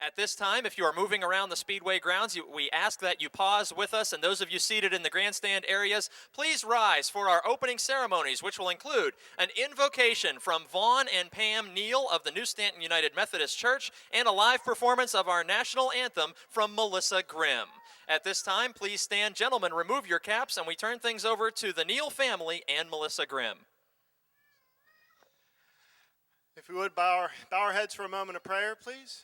At this time, if you are moving around the Speedway grounds, we ask that you pause with us, and those of you seated in the grandstand areas, please rise for our opening ceremonies, which will include an invocation from Vaughn and Pam Neal of the New Stanton United Methodist Church and a live performance of our national anthem from Melissa Grimm. At this time, please stand. Gentlemen, remove your caps, and we turn things over to the Neal family and Melissa Grimm. If we would bow our heads for a moment of prayer, please.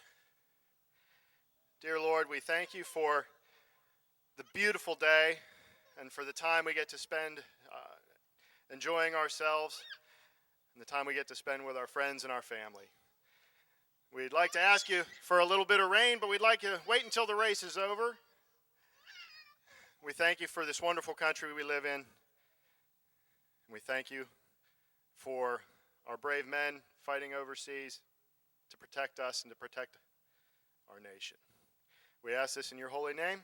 Dear Lord, we thank you for the beautiful day and for the time we get to spend enjoying ourselves and the time we get to spend with our friends and our family. We'd like to ask you for a little bit of rain, but we'd like you to wait until the race is over. We thank you for this wonderful country we live in. We thank you for our brave men fighting overseas to protect us and to protect our nation. We ask this in your holy name.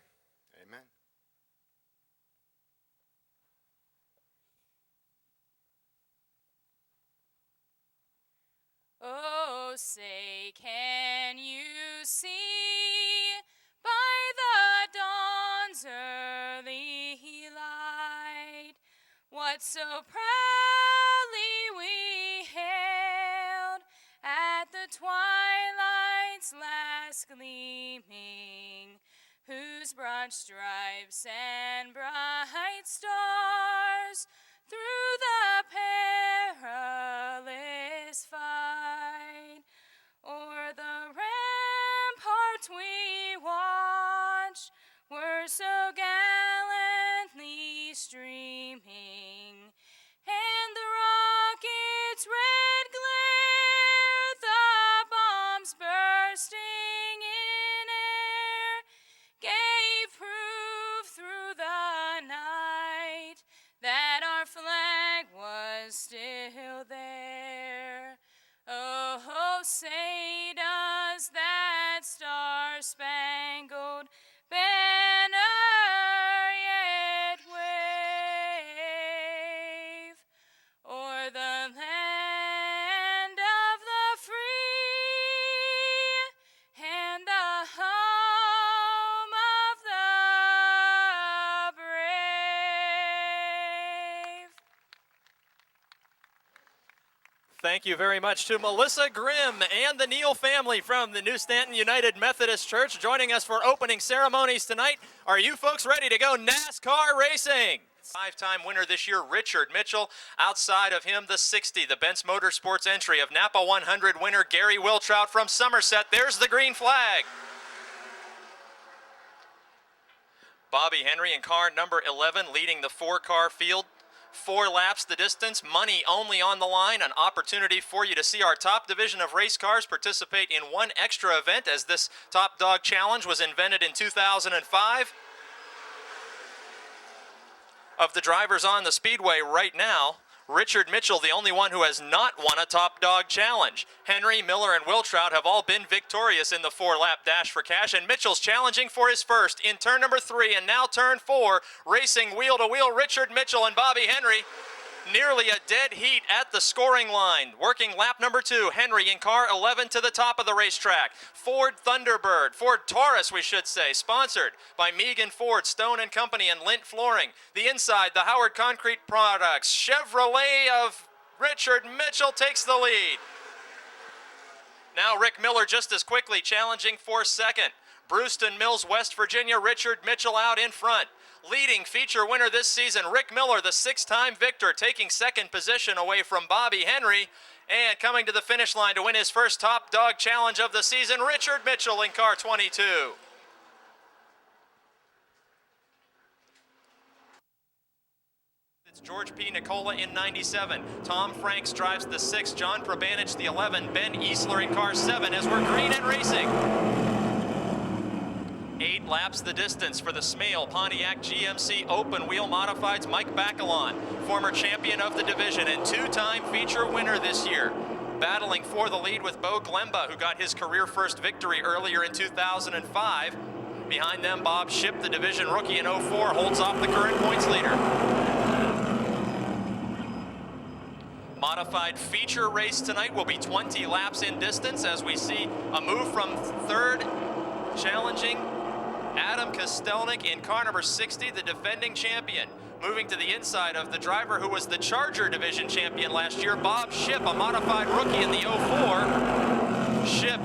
Amen. Oh, say, can you see by the dawn's early light what so proudly we hailed at the twilight's last gleaming, whose broad stripes and bright stars through the perilous fight o'er the ramparts we watched were so gallantly streaming, and the rocket's red glare, the bombs bursting in air, gave proof through the night that our flag was still there. Oh, say does that star-spangled banner yet wave o'er the land of the free and the home of the brave? Thank you very much to Melissa Grimm and the Neal family from the New Stanton United Methodist Church joining us for opening ceremonies tonight. Are you folks ready to go NASCAR racing? Five-time winner this year, Richard Mitchell. Outside of him, the 60, the Benz Motorsports entry of Napa 100 winner Gary Wiltrout from Somerset. There's the green flag. Bobby Henry in car number 11 leading the four-car field. 4 laps the distance, money only on the line, an opportunity for you to see our top division of race cars participate in one extra event, as this Top Dog Challenge was invented in 2005. Of the drivers on the Speedway right now, Richard Mitchell, the only one who has not won a Top Dog Challenge. Henry, Miller, and Wiltrout have all been victorious in the 4-lap dash for cash, and Mitchell's challenging for his first in turn number 3 and now turn 4, racing wheel-to-wheel Richard Mitchell and Bobby Henry. Nearly a dead heat at the scoring line. Working lap number 2, Henry in car 11 to the top of the racetrack. Ford Thunderbird, Ford Taurus we should say, sponsored by Megan Ford, Stone & Company, and Lint Flooring. The inside, the Howard Concrete Products. Chevrolet of Richard Mitchell takes the lead. Now Rick Miller just as quickly challenging for second. Brewston Mills, West Virginia, Richard Mitchell out in front. Leading feature winner this season, Rick Miller, the 6-time victor, taking second position away from Bobby Henry. And coming to the finish line to win his first Top Dog Challenge of the season, Richard Mitchell in car 22. It's George P. Nicola in 97. Tom Franks drives the 6. John Probanich the 11. Ben Easler in car 7 as we're green and racing. 8 laps the distance for the Smale Pontiac GMC Open Wheel Modifieds Mike Bacalon, former champion of the division and 2-time feature winner this year. Battling for the lead with Bo Glemba, who got his career first victory earlier in 2005. Behind them, Bob Shipp, the division rookie in 04, holds off the current points leader. Modified feature race tonight will be 20 laps in distance as we see a move from third challenging Adam Kostelnik in car number 60, the defending champion. Moving to the inside of the driver who was the Charger Division champion last year, Bob Shipp, a modified rookie in the 04. Shipp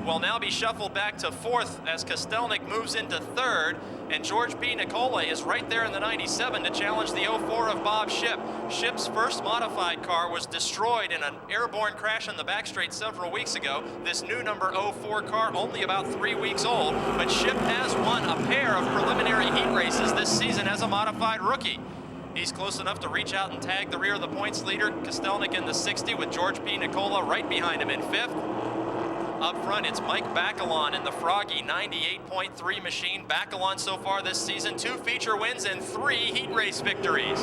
will now be shuffled back to 4th as Kostelnik moves into 3rd, and George P. Nicola is right there in the 97 to challenge the 04 of Bob Shipp. Shipp's first modified car was destroyed in an airborne crash on the back straight several weeks ago. This new number 04 car only about 3 weeks old, but Shipp has won a pair of preliminary heat races this season as a modified rookie. He's close enough to reach out and tag the rear of the points leader, Kostelnik in the 60, with George P. Nicola right behind him in 5th. Up front, it's Mike Bacalon in the Froggy 98.3 machine. Bacalon so far this season, 2 feature wins and 3 heat race victories.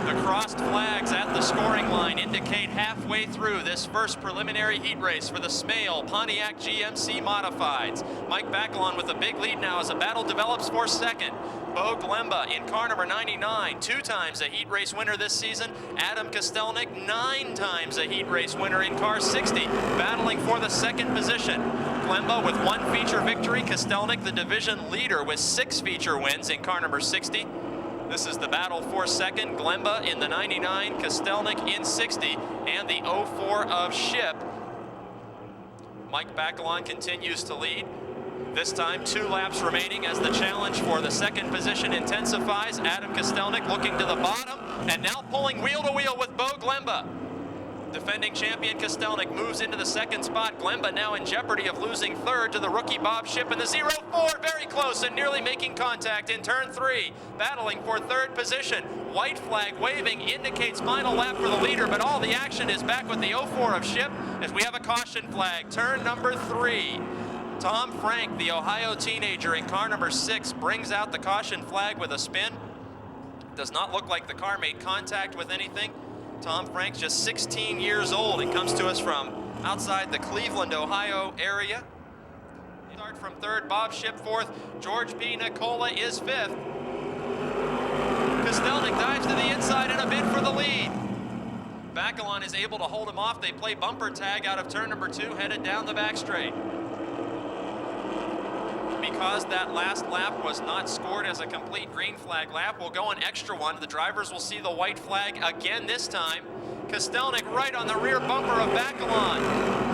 The crossed flags at the scoring line indicate halfway through this first preliminary heat race for the Smale Pontiac GMC Modifieds. Mike Bacalon with a big lead now as a battle develops for 2nd. Bo Glemba in car number 99, 2 times a heat race winner this season. Adam Kostelnik, 9 times a heat race winner in car 60, battling for the 2nd position. Glemba with 1 feature victory. Kostelnik, the division leader, with 6 feature wins in car number 60. This is the battle for 2nd. Glemba in the 99, Kostelnik in 60, and the 04 of Shipp. Mike Bacalon continues to lead. This time 2 laps remaining as the challenge for the 2nd position intensifies. Adam Kostelnik looking to the bottom and now pulling wheel to wheel with Bo Glemba. Defending champion Kostelnik moves into the 2nd spot. Glemba now in jeopardy of losing 3rd to the rookie Bob Shipp in the 04. Very close and nearly making contact in turn 3. Battling for 3rd position. White flag waving indicates final lap for the leader, but all the action is back with the 04 of Shipp as we have a caution flag. Turn number 3. Tom Frank, the Ohio teenager in car number 6, brings out the caution flag with a spin. Does not look like the car made contact with anything. Tom Frank's just 16 years old and comes to us from outside the Cleveland, Ohio area. Start from 3rd, Bob Shipp 4th, George P. Nicola is 5th. Kostelnik dives to the inside in a bid for the lead. Bacalon is able to hold him off. They play bumper tag out of turn number 2, headed down the back straight. Because that last lap was not scored as a complete green flag lap, we'll go an extra one. The drivers will see the white flag again this time. Kostelnik right on the rear bumper of Bacalon.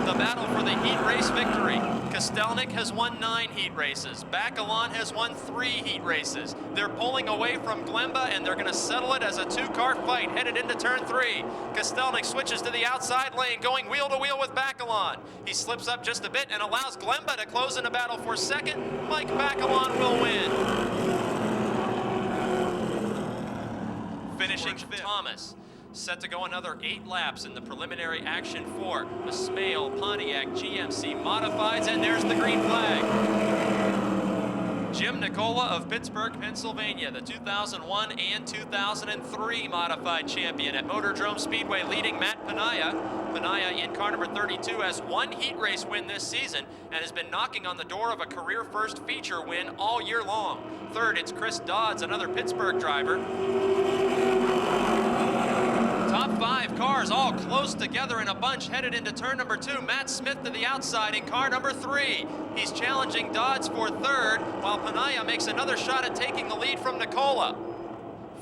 The battle for the heat race victory. Kostelnik has won 9 heat races. Bacalon has won 3 heat races. They're pulling away from Glemba and they're gonna settle it as a 2-car fight headed into turn 3. Kostelnik switches to the outside lane, going wheel to wheel with Bacalon. He slips up just a bit and allows Glemba to close in a battle for 2nd. Mike Bacalon will win. Finishing 5th. Thomas. Set to go another 8 laps in the preliminary action for the Smale Pontiac GMC Modifieds, and there's the green flag. Jim Nicola of Pittsburgh, Pennsylvania, the 2001 and 2003 modified champion at Motordrome Speedway, leading Matt Panaya. Panaya in car number 32 has 1 heat race win this season and has been knocking on the door of a career first feature win all year long. 3rd, it's Chris Dodds, another Pittsburgh driver. Top 5 cars all close together in a bunch headed into turn number 2. Matt Smith to the outside in car number 3. He's challenging Dodds for 3rd, while Panaya makes another shot at taking the lead from Nicola.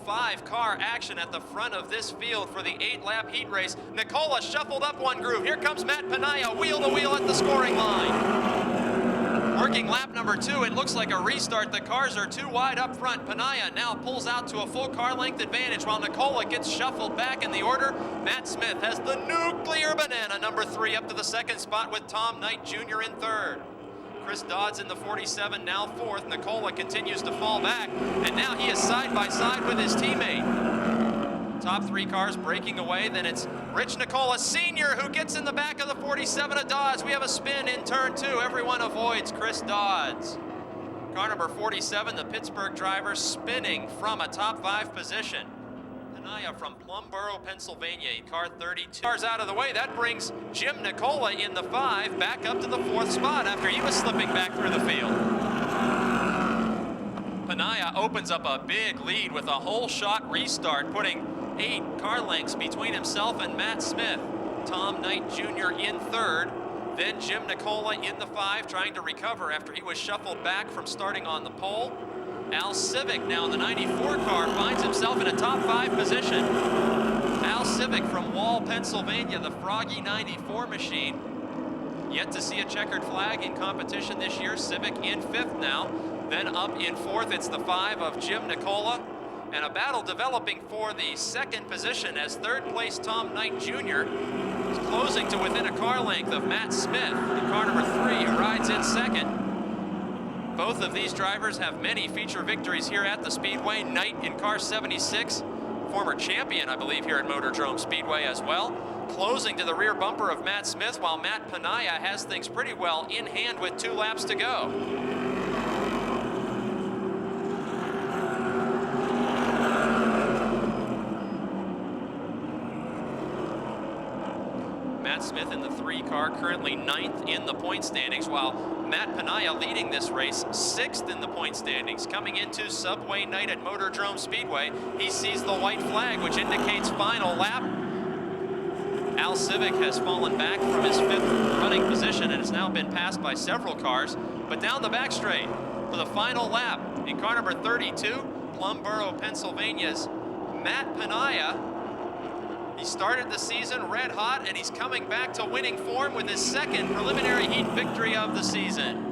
5-car action at the front of this field for the 8-lap heat race. Nicola shuffled up one groove. Here comes Matt Panaya, wheel to wheel at the scoring line. Working lap number 2, it looks like a restart. The cars are too wide up front. Panaya now pulls out to a full car length advantage while Nicola gets shuffled back in the order. Matt Smith has the nuclear banana number 3 up to the 2nd spot with Tom Knight Jr. in 3rd. Chris Dodds in the 47, now 4th. Nicola continues to fall back, and now he is side by side with his teammate. Top 3 cars breaking away, then it's Rich Nicola Sr. who gets in the back of the 47 of Dodds. We have a spin in turn 2. Everyone avoids Chris Dodds. Car number 47, the Pittsburgh driver, spinning from a top 5 position. Panaya from Plumboro, Pennsylvania in car 32. Cars out of the way, that brings Jim Nicola in the 5 back up to the 4th spot after he was slipping back through the field. Panaya opens up a big lead with a whole shot restart, putting 8 car lengths between himself and Matt Smith. Tom Knight Jr. in 3rd. Then Jim Nicola in the 5, trying to recover after he was shuffled back from starting on the pole. Al Civic now in the 94 car finds himself in a top 5 position. Al Civic from Wall, Pennsylvania, the Froggy 94 machine. Yet to see a checkered flag in competition this year. Civic in 5th now. Then up in 4th, it's the 5 of Jim Nicola. And a battle developing for the 2nd position as 3rd place Tom Knight Jr. is closing to within a car length of Matt Smith in car number 3, who rides in 2nd. Both of these drivers have many feature victories here at the Speedway. Knight in car 76, former champion, I believe, here at Motordrome Speedway as well. Closing to the rear bumper of Matt Smith, while Matt Panaya has things pretty well in hand with 2 laps to go. Matt Smith in the 3 car, currently 9th in the point standings, while Matt Panaya leading this race 6th in the point standings. Coming into Subway night at Motordrome Speedway, he sees the white flag, which indicates final lap. Al Civic has fallen back from his 5th running position and has now been passed by several cars. But down the back straight for the final lap in car number 32, Plumboro, Pennsylvania's Matt Panaya. He started the season red hot, and he's coming back to winning form with his 2nd preliminary heat victory of the season.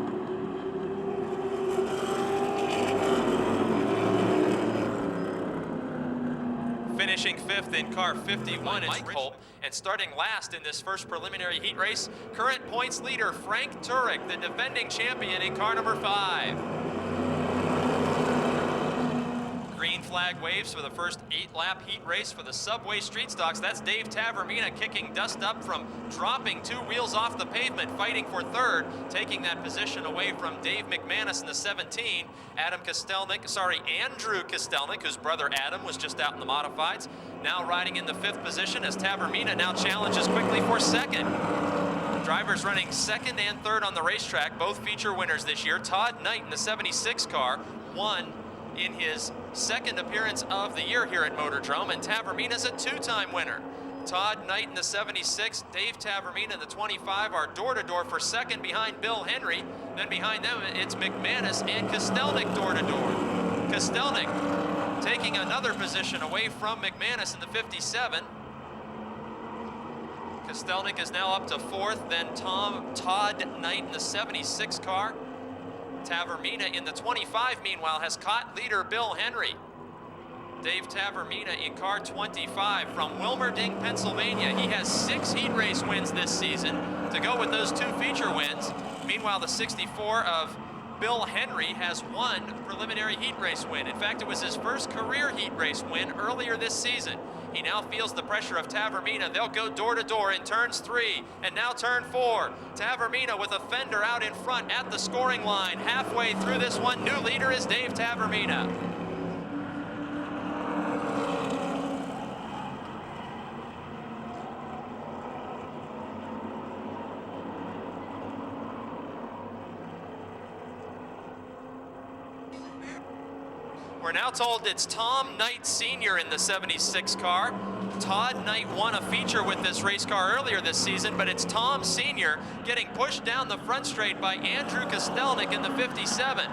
Finishing 5th in car 51 is Mike Holt, and starting last in this first preliminary heat race, current points leader Frank Turek, the defending champion in car number 5. Green flag waves for the first 8-lap heat race for the Subway Street Stocks. That's Dave Tavermina kicking dust up from dropping 2 wheels off the pavement, fighting for 3rd, taking that position away from Dave McManus in the 17. Andrew Kostelnik, whose brother Adam was just out in the modifieds, now riding in the 5th position as Tavermina now challenges quickly for 2nd. Drivers running 2nd and 3rd on the racetrack, both feature winners this year. Todd Knight in the 76 car won in his 2nd appearance of the year here at Motordrome, and Tavermina's a 2-time winner. Todd Knight in the 76, Dave Tavermina in the 25 are door-to-door for 2nd behind Bill Henry. Then behind them, it's McManus and Kostelnik door-to-door. Kostelnik taking another position away from McManus in the 57. Kostelnik is now up to 4th, then Todd Knight in the 76 car. Tavermina in the 25, meanwhile, has caught leader Bill Henry. Dave Tavermina in car 25 from Wilmerding, Pennsylvania. He has 6 heat race wins this season to go with those 2 feature wins. Meanwhile, the 64 of Bill Henry has 1 preliminary heat race win. In fact, it was his first career heat race win earlier this season. He now feels the pressure of Tavermina. They'll go door-to-door in turns 3 and now turn 4. Tavermina with a fender out in front at the scoring line. Halfway through this one, new leader is Dave Tavermina. We're now told it's Tom Knight Sr. in the 76 car. Todd Knight won a feature with this race car earlier this season, but it's Tom Sr. getting pushed down the front straight by Andrew Kostelnik in the 57.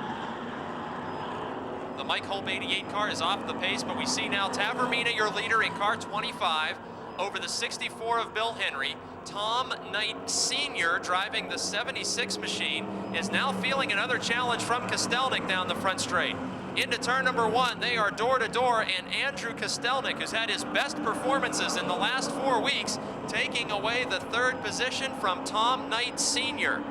The Mike Holb 88 car is off the pace, but we see now Tavermina, your leader, in car 25 over the 64 of Bill Henry. Tom Knight Sr., driving the 76 machine, is now feeling another challenge from Kostelnik down the front straight. Into turn number 1, they are door-to-door, and Andrew Kostelnik, who's had his best performances in the last 4 weeks, taking away the 3rd position from Tom Knight Sr.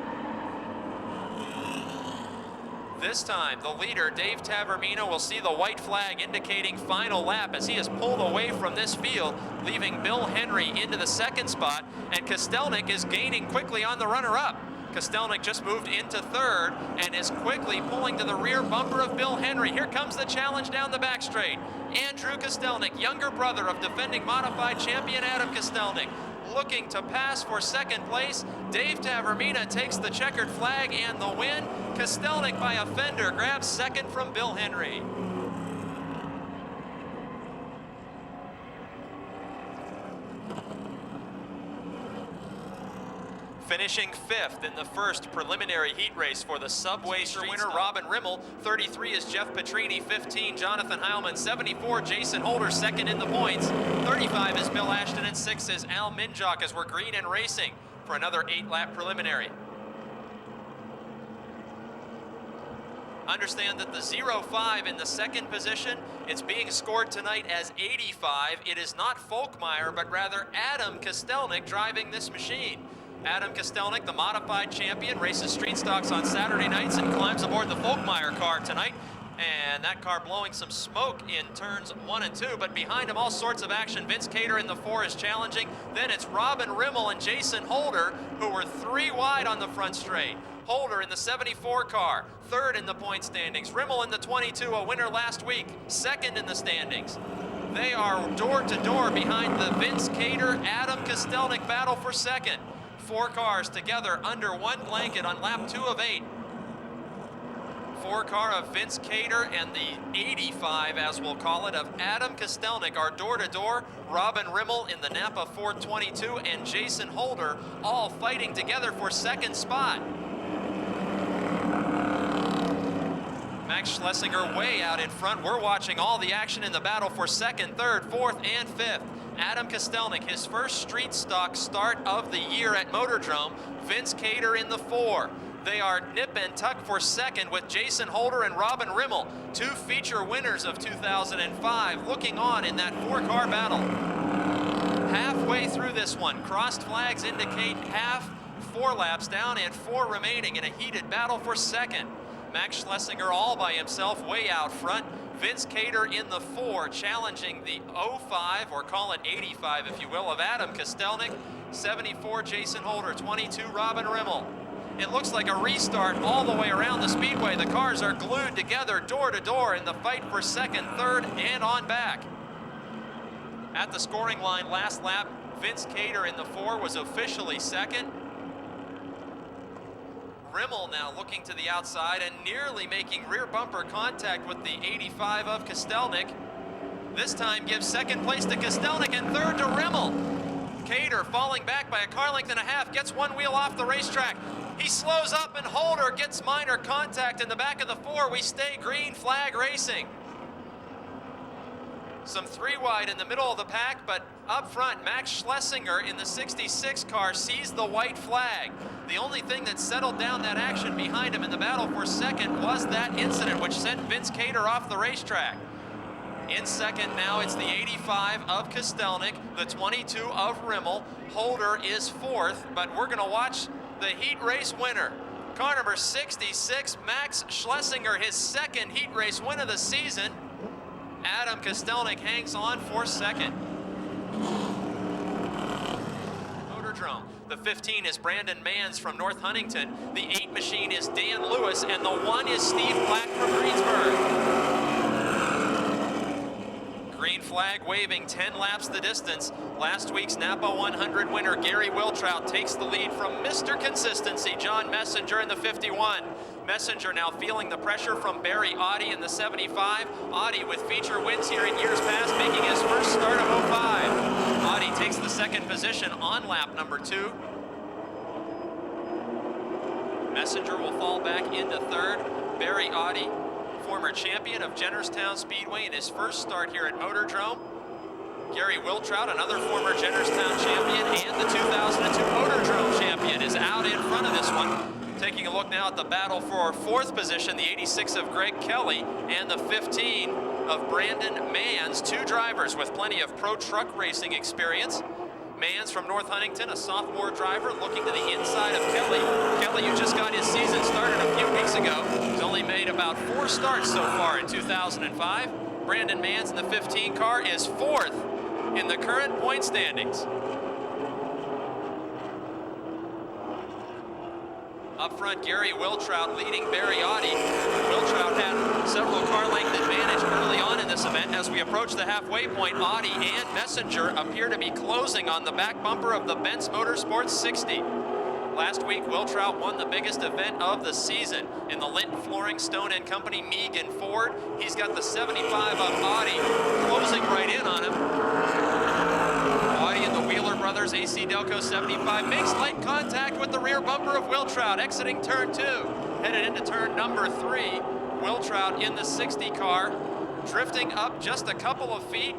This time, the leader, Dave Tavermina, will see the white flag indicating final lap as he is pulled away from this field, leaving Bill Henry into the 2nd spot, and Kostelnik is gaining quickly on the runner-up. Kostelnik just moved into 3rd and is quickly pulling to the rear bumper of Bill Henry. Here comes the challenge down the back straight. Andrew Kostelnik, younger brother of defending modified champion Adam Kostelnik, looking to pass for 2nd place. Dave Tavermina takes the checkered flag and the win. Kostelnik by a fender grabs 2nd from Bill Henry. Finishing 5th in the first preliminary heat race for the Subway Street winner, Robin Rimmel. 33 is Jeff Petrini, 15 Jonathan Heilman, 74 Jason Holder, second in the points. 35 is Bill Ashton, and 6 is Al Minjock as we're green and racing for another 8-lap preliminary. Understand that the 05 in the second position, it's being scored tonight as 85. It is not Folkmeyer, but rather Adam Kostelnik driving this machine. Adam Kostelnik, the modified champion, races street stocks on Saturday nights and climbs aboard the Folkmeyer car tonight. And that car blowing some smoke in turns 1 and 2, but behind him all sorts of action. Vince Cater in the 4 is challenging. Then it's Robin Rimmel and Jason Holder, who were 3 wide on the front straight. Holder in the 74 car, 3rd in the point standings. Rimmel in the 22, a winner last week, 2nd in the standings. They are door to door behind the Vince Cater, Adam Kostelnik battle for 2nd. 4 cars together under 1 blanket on lap 2 of 8. 4 car of Vince Cater and the 85, as we'll call it, of Adam Kostelnik are door to door. Robin Rimmel in the Napa 422 and Jason Holder all fighting together for 2nd spot. Max Schlesinger way out in front. We're watching all the action in the battle for 2nd, 3rd, 4th, and 5th. Adam Kostelnik, his first street stock start of the year at Motordrome. Vince Cater in the 4. They are nip and tuck for 2nd with Jason Holder and Robin Rimmel, 2 feature winners of 2005, looking on in that 4-car battle. Halfway through this one, crossed flags indicate half, 4 laps down and 4 remaining in a heated battle for 2nd. Max Schlesinger all by himself way out front. Vince Cater in the 4 challenging the 05, or call it 85 if you will, of Adam Kostelnik. 74 Jason Holder, 22 Robin Rimmel. It looks like a restart all the way around the speedway. The cars are glued together door to door in the fight for 2nd, 3rd, and on back. At the scoring line last lap, Vince Cater in the 4 was officially 2nd. Rimmel now looking to the outside and nearly making rear bumper contact with the 85 of Kostelnik. This time gives 2nd place to Kostelnik and 3rd to Rimmel. Cater falling back by a car length and a half, gets 1 wheel off the racetrack. He slows up and Holder gets minor contact in the back of the 4. We stay green flag racing. Some 3 wide in the middle of the pack, but up front, Max Schlesinger in the 66 car sees the white flag. The only thing that settled down that action behind him in the battle for 2nd was that incident which sent Vince Cater off the racetrack. In 2nd now, it's the 85 of Kostelnik, the 22 of Rimmel. Holder is 4th, but we're gonna watch the heat race winner. Car number 66, Max Schlesinger, his 2nd heat race win of the season. Adam Kostelnik hangs on for 2nd. Motordrome. The 15 is Brandon Manns from North Huntington. The 8 machine is Dan Lewis, and the 1 is Steve Black from Greensburg. Green flag waving, 10 laps the distance. Last week's Napa 100 winner Gary Wiltrout takes the lead from Mr. Consistency, John Messenger in the 51. Messenger now feeling the pressure from Barry Audi in the 75. Audi with feature wins here in years past, making his first start of 05. Audi takes the 2nd position on lap number 2. Messenger will fall back into 3rd. Barry Audi, former champion of Jennerstown Speedway in his first start here at Motordrome. Gary Wiltrout, another former Jennerstown champion and the 2002 Motordrome champion, is out in front of this one. Taking a look now at the battle for 4th position, the 86 of Greg Kelly and the 15 of Brandon Manns, 2 drivers with plenty of pro truck racing experience. Manns from North Huntington, a sophomore driver, looking to the inside of Kelly. Kelly, who just got his season started a few weeks ago, has only made about 4 starts so far in 2005. Brandon Manns in the 15 car is 4th in the current point standings. Up front, Gary Wiltrout leading Barry Audi. Wiltrout had several car length advantage early on in this event. As we approach the halfway point, Audi and Messenger appear to be closing on the back bumper of the Benz Motorsports 60. Last week, Wiltrout won the biggest event of the season in the Linton Flooring Stone and Company Megan Ford. He's got the 75 of Audi closing right in on him. Audi and the Wheeler Brothers AC Delco 75 makes light contact with the rear bumper of Wiltrout exiting turn 2. Headed into turn number 3. Wiltrout in the 60 car, drifting up just a couple of feet.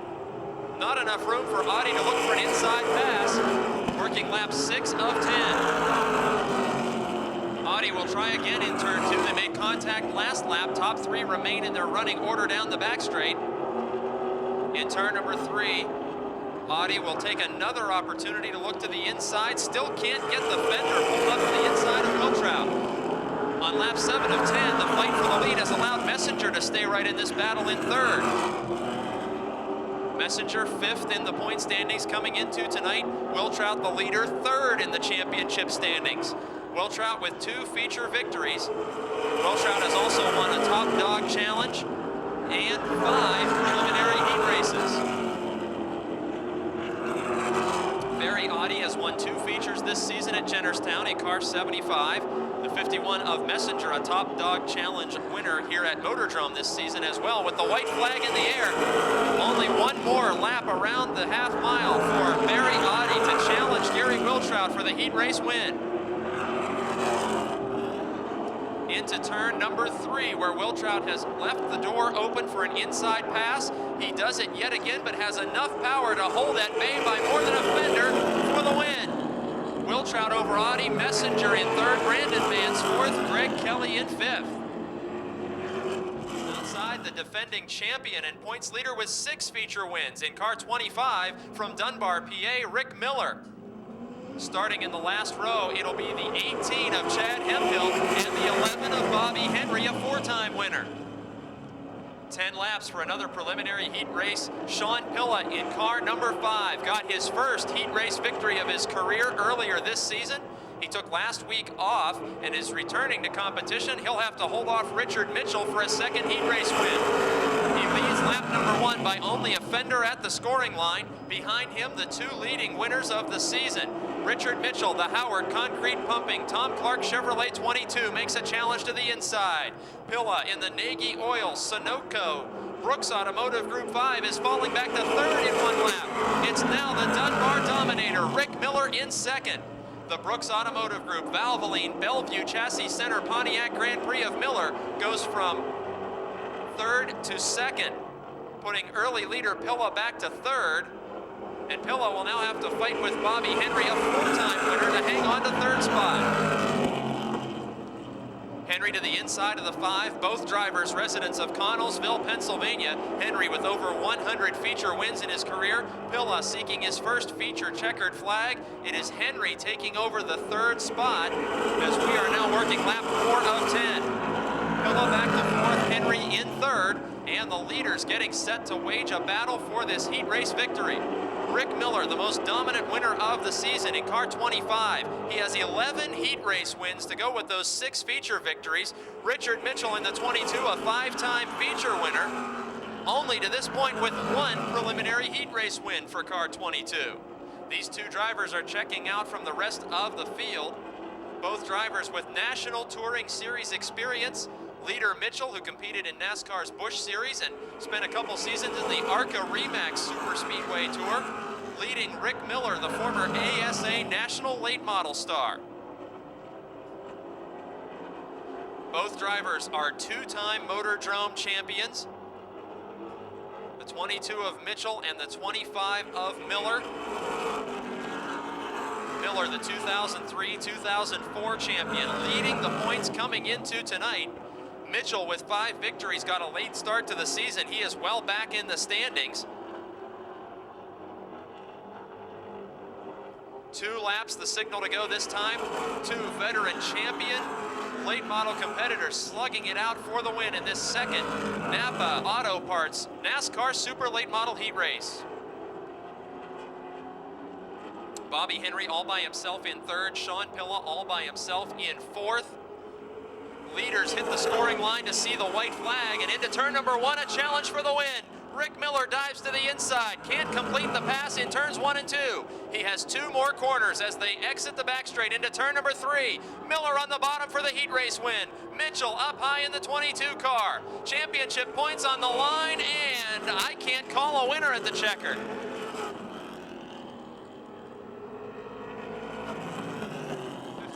Not enough room for Audi to look for an inside pass. Working lap 6 of 10. Audi will try again in turn 2. They made contact last lap. Top 3 remain in their running order down the back straight. In turn number 3, Audi will take another opportunity to look to the inside. Still can't get the fender pulled up to the inside of Wiltrout. On lap 7 of 10, the fight for the lead has allowed Messenger to stay right in this battle in 3rd. Messenger 5th in the point standings coming into tonight. Wiltrout the leader, 3rd in the championship standings. Wiltrout with 2 feature victories. Wiltrout has also won a Top Dog Challenge and 5 preliminary heat races. Barry Audi has won 2 features this season at Jennerstown in car 75. The 51 of Messenger, a Top Dog Challenge winner here at Motordrome this season as well, with the white flag in the air. Only one more lap around the half mile for Barry Audi to challenge Gary Wiltrout for the heat race win. Into turn number 3, where Wiltrout has left the door open for an inside pass. He does it yet again, but has enough power to hold at bay by more than a fender for the win. Wiltrout over Audi, Messenger in 3rd, Brandon Mans 4th, Greg Kelly in 5th. Outside, the defending champion and points leader with 6 feature wins in car 25 from Dunbar, PA, Rick Miller. Starting in the last row, it'll be the 18 of Chad Hemphill and the 11 of Bobby Henry, a 4-time winner. 10 laps for another preliminary heat race. Sean Pilla in car number 5 got his first heat race victory of his career earlier this season. He took last week off and is returning to competition. He'll have to hold off Richard Mitchell for a second heat race win. He leads lap number 1 by only a fender at the scoring line. Behind him, the 2 leading winners of the season. Richard Mitchell, the Howard Concrete Pumping, Tom Clark Chevrolet 22 makes a challenge to the inside. Pilla in the Nagy Oil, Sunoco, Brooks Automotive Group 5 is falling back to 3rd in 1 lap. It's now the Dunbar Dominator, Rick Miller in 2nd. The Brooks Automotive Group, Valvoline, Bellevue Chassis Center, Pontiac Grand Prix of Miller goes from 3rd to 2nd, putting early leader Pilla back to 3rd. And Pilla will now have to fight with Bobby Henry, a 4-time winner, to hang on to 3rd spot. Henry to the inside of the 5, both drivers residents of Connellsville, Pennsylvania. Henry with over 100 feature wins in his career. Pilla seeking his first feature checkered flag. It is Henry taking over the 3rd spot as we are now working lap 4 of 10. Pilla back to 4th, Henry in 3rd, and the leaders getting set to wage a battle for this heat race victory. Rick Miller, the most dominant winner of the season in car 25. He has 11 heat race wins to go with those 6 feature victories. Richard Mitchell in the 22, a 5-time feature winner, only to this point with 1 preliminary heat race win for car 22. These 2 drivers are checking out from the rest of the field. Both drivers with National Touring Series experience. Leader Mitchell, who competed in NASCAR's Busch Series and spent a couple seasons in the ARCA Remax Super Speedway Tour, leading Rick Miller, the former ASA National Late Model star. Both drivers are 2-time Motordrome champions. The 22 of Mitchell and the 25 of Miller. Miller, the 2003-2004 champion, leading the points coming into tonight. Mitchell with 5 victories got a late start to the season. He is well back in the standings. 2 laps, the signal to go this time. 2 veteran champion late model competitors slugging it out for the win in this second Napa Auto Parts NASCAR Super Late Model Heat Race. Bobby Henry all by himself in 3rd. Sean Pilla all by himself in 4th. Leaders hit the scoring line to see the white flag, and into turn number 1, a challenge for the win. Rick Miller dives to the inside, can't complete the pass in turns 1 and 2. He has 2 more corners as they exit the back straight into turn number 3. Miller on the bottom for the heat race win. Mitchell up high in the 22 car. Championship points on the line, and I can't call a winner at the checker.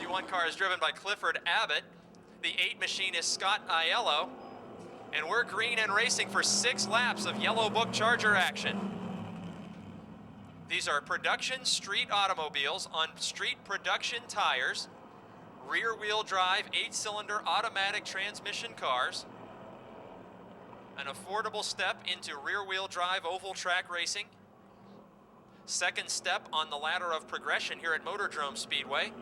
51 car is driven by Clifford Abbott. The 8 machine is Scott Aiello. And we're green and racing for 6 laps of Yellow Book Charger action. These are production street automobiles on street production tires, rear-wheel drive, 8-cylinder automatic transmission cars, an affordable step into rear-wheel drive oval track racing, second step on the ladder of progression here at Motordrome Speedway.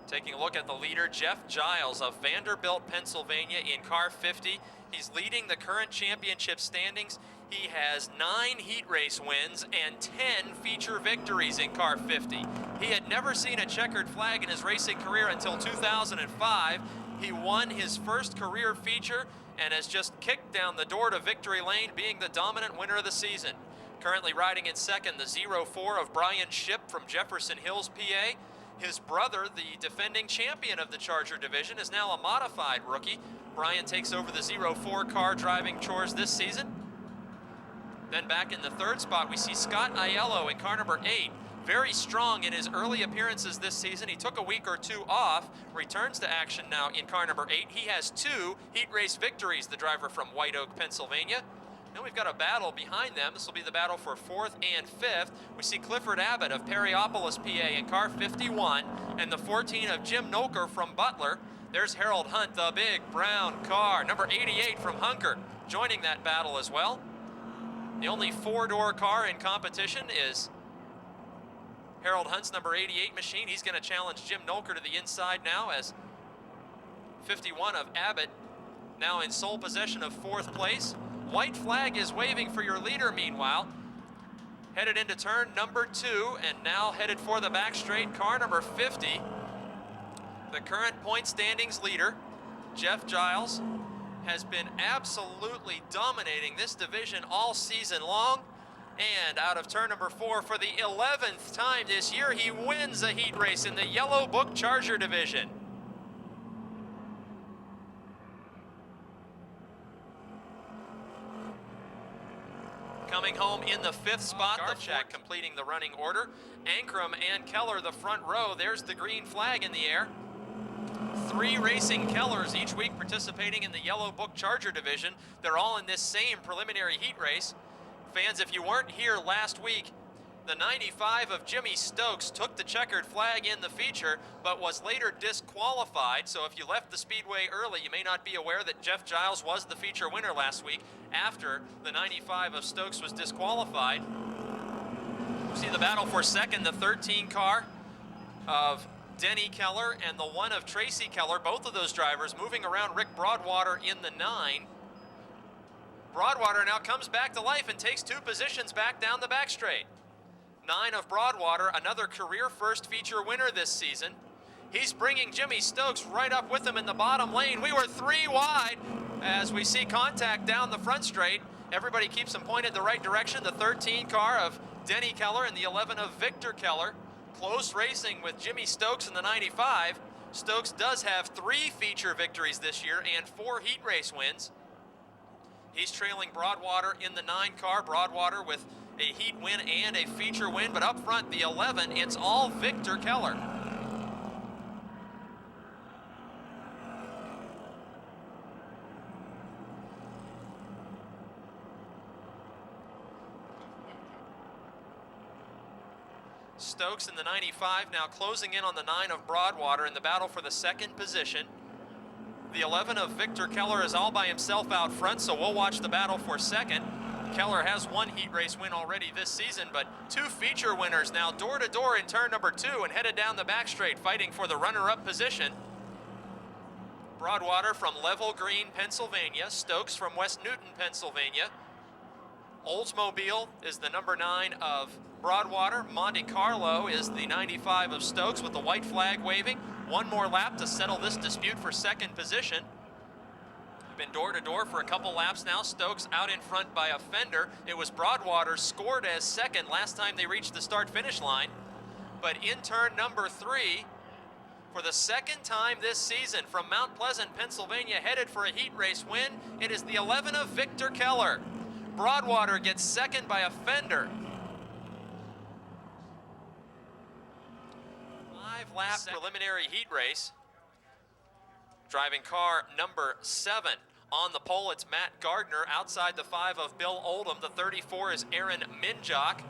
Taking a look at the leader, Jeff Giles of Vanderbilt, Pennsylvania in car 50. He's leading the current championship standings. He has 9 heat race wins and 10 feature victories in car 50. He had never seen a checkered flag in his racing career until 2005. He won his first career feature and has just kicked down the door to victory lane, being the dominant winner of the season. Currently riding in second, the 04 of Brian Shipp from Jefferson Hills, PA. His brother, the defending champion of the Charger division, is now a modified rookie. Brian takes over the 04 car driving chores this season. Then back in the third spot, we see Scott Aiello in car number 8. Very strong in his early appearances this season. He took a week or 2 off, returns to action now in car number 8. He has 2 heat race victories, the driver from White Oak, Pennsylvania. Then we've got a battle behind them. This will be the battle for 4th and 5th. We see Clifford Abbott of Perryopolis, PA in car 51, and the 14 of Jim Nolker from Butler. There's Harold Hunt, the big brown car, number 88 from Hunker, joining that battle as well. The only 4-door car in competition is Harold Hunt's number 88 machine. He's going to challenge Jim Nolker to the inside now, as 51 of Abbott now in sole possession of 4th place. White flag is waving for your leader, meanwhile. Headed into turn number 2, and now headed for the back straight, car number 50. The current point standings leader, Jeff Giles, has been absolutely dominating this division all season long. And out of turn number 4 for the 11th time this year, he wins a heat race in the Yellow Book Charger division. Coming home in the 5th spot, the check completing the running order. Ankrum and Keller the front row. There's the green flag in the air. 3 racing Kellers each week participating in the Yellow Book Charger division. They're all in this same preliminary heat race. Fans, if you weren't here last week, the 95 of Jimmy Stokes took the checkered flag in the feature, but was later disqualified. So if you left the speedway early, you may not be aware that Jeff Giles was the feature winner last week after the 95 of Stokes was disqualified. You see the battle for second, the 13 car of Denny Keller and the 1 of Tracy Keller, both of those drivers moving around Rick Broadwater in the 9. Broadwater now comes back to life and takes 2 positions back down the back straight. 9 of Broadwater, another career first feature winner this season. He's bringing Jimmy Stokes right up with him in the bottom lane. We were 3 wide as we see contact down the front straight. Everybody keeps them pointed the right direction. The 13 car of Denny Keller and the 11 of Victor Keller. Close racing with Jimmy Stokes in the 95. Stokes does have 3 feature victories this year and 4 heat race wins. He's trailing Broadwater in the 9 car. Broadwater with a heat win and a feature win, but up front, the 11, it's all Victor Keller. Stokes in the 95 now closing in on the 9 of Broadwater in the battle for the 2nd position. The 11 of Victor Keller is all by himself out front, so we'll watch the battle for 2nd. Keller has 1 heat race win already this season, but 2 feature winners now door to door in turn number 2 and headed down the back straight fighting for the runner-up position. Broadwater from Level Green, Pennsylvania. Stokes from West Newton, Pennsylvania. Oldsmobile is the number 9 of Broadwater. Monte Carlo is the 95 of Stokes with the white flag waving. 1 more lap to settle this dispute for 2nd position. Been door to door for a couple laps now. Stokes out in front by a fender. It was Broadwater scored as 2nd last time they reached the start-finish line. But in turn number 3, For the second time this season from Mount Pleasant, Pennsylvania, headed for a heat race win, it is the 11 of Victor Keller. Broadwater gets second by a fender. 5-lap preliminary heat race. Driving car number 7. On the pole, it's Matt Gardner. Outside the 5 of Bill Oldham. The 34 is Aaron Minjock.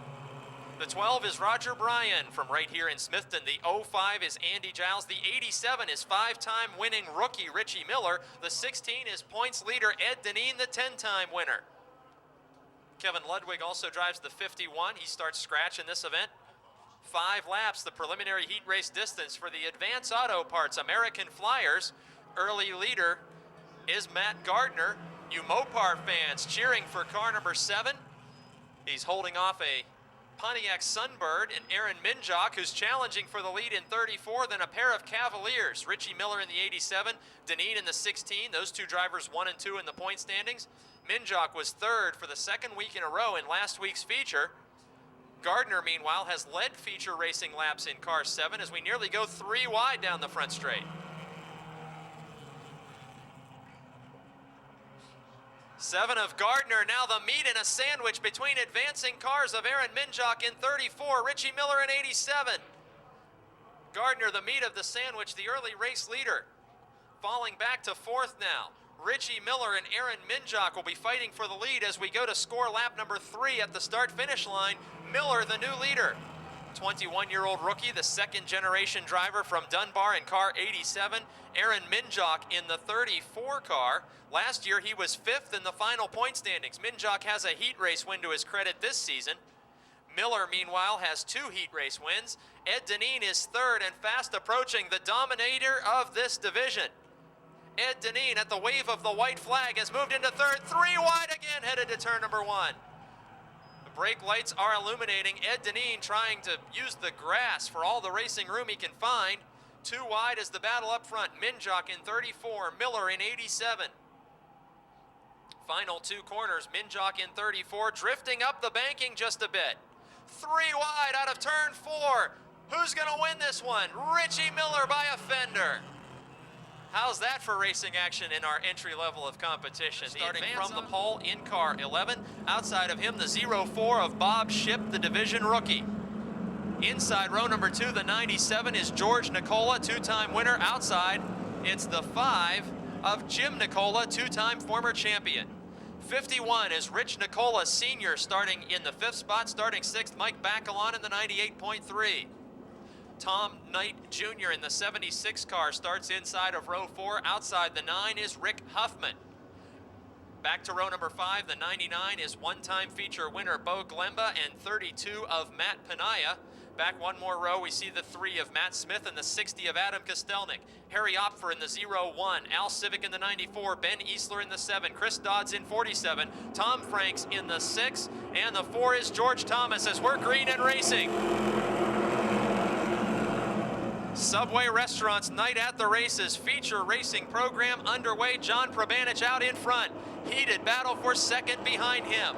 The 12 is Roger Bryan from right here in Smithton. The 05 is Andy Giles. The 87 is 5-time winning rookie Richie Miller. The 16 is points leader Ed Deneen, the 10-time winner. Kevin Ludwig also drives the 51. He starts scratch in this event. 5 laps, the preliminary heat race distance for the Advance Auto Parts American Flyers. Early leader is Matt Gardner. You Mopar fans cheering for car number 7. He's holding off a Pontiac Sunbird and Aaron Minjock, who's challenging for the lead in 34, then a pair of Cavaliers, Richie Miller in the 87, Deneen in the 16, those two drivers 1 and 2 in the point standings. Minjock was 3rd for the 2nd week in a row in last week's feature. Gardner, meanwhile, has led feature racing laps in car 7 as we nearly go 3 wide down the front straight. 7 of Gardner, now the meat in a sandwich between advancing cars of Aaron Minjock in 34, Richie Miller in 87. Gardner, the meat of the sandwich, the early race leader. Falling back to 4th now. Richie Miller and Aaron Minjock will be fighting for the lead as we go to score lap number 3 at the start-finish line. Miller, the new leader. 21-year-old rookie, the 2nd-generation driver from Dunbar in car 87. Aaron Minjock in the 34 car. Last year, he was 5th in the final point standings. Minjock has a heat race win to his credit this season. Miller, meanwhile, has 2 heat race wins. Ed Deneen is 3rd and fast approaching the dominator of this division. Ed Deneen, at the wave of the white flag, has moved into 3rd. 3 wide again, headed to turn number 1. Brake lights are illuminating. Ed Deneen trying to use the grass for all the racing room he can find. 2 wide is the battle up front. Minjock in 34, Miller in 87. Final 2 corners, Minjock in 34, drifting up the banking just a bit. 3 wide out of turn 4. Who's going to win this one? Richie Miller by a fender. How's that for racing action in our entry level of competition? Starting from the pole in car 11. Outside of him, the 04 of Bob Shipp, the division rookie. Inside row number 2, the 97 is George Nicola, 2-time winner. Outside, it's the 5 of Jim Nicola, 2-time former champion. 51 is Rich Nicola Sr. starting in the 5th spot. Starting 6th, Mike Bacalon in the 98.3. Tom Knight Jr. in the 76 car starts inside of row 4. Outside the 9 is Rick Huffman. Back to row number 5, the 99 is 1-time feature winner Bo Glemba and 32 of Matt Panaya. Back 1 more row, we see the 3 of Matt Smith and the 60 of Adam Kostelnik. Harry Opfer in the 01, Al Civic in the 94, Ben Easler in the 7, Chris Dodds in 47, Tom Franks in the 6, and the 4 is George Thomas as we're green and racing. Subway Restaurants Night at the Races feature racing program underway. John Probanich out in front. Heated battle for 2nd behind him.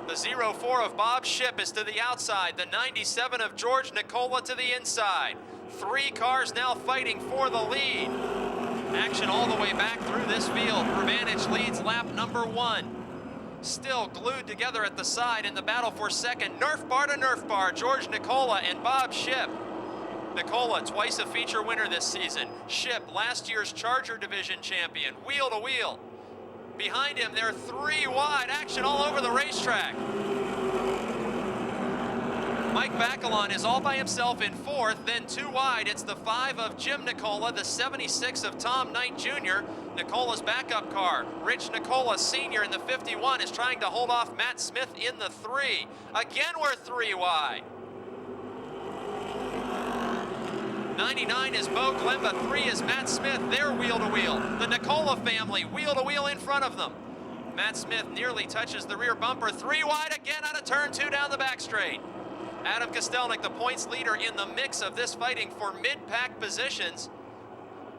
The 04 of Bob Shipp is to the outside. The 97 of George Nicola to the inside. 3 cars now fighting for the lead. Action all the way back through this field. Probanich leads lap number 1. Still glued together at the side in the battle for 2nd. Nerf bar to Nerf bar. George Nicola and Bob Shipp. Nicola, twice a feature winner this season. Shipp, last year's Charger Division champion, wheel to wheel. Behind him, they're 3 wide, action all over the racetrack. Mike Bacalon is all by himself in 4th, then 2 wide. It's the 5 of Jim Nicola, the 76 of Tom Knight Jr., Nicola's backup car. Rich Nicola Sr. in the 51 is trying to hold off Matt Smith in the 3. Again, we're 3 wide. 99 is Bo Glemba, 3 is Matt Smith, they're wheel to wheel. The Nicola family wheel to wheel in front of them. Matt Smith nearly touches the rear bumper, 3 wide again out of turn 2 down the back straight. Adam Kostelnik, the points leader in the mix of this fighting for mid-pack positions.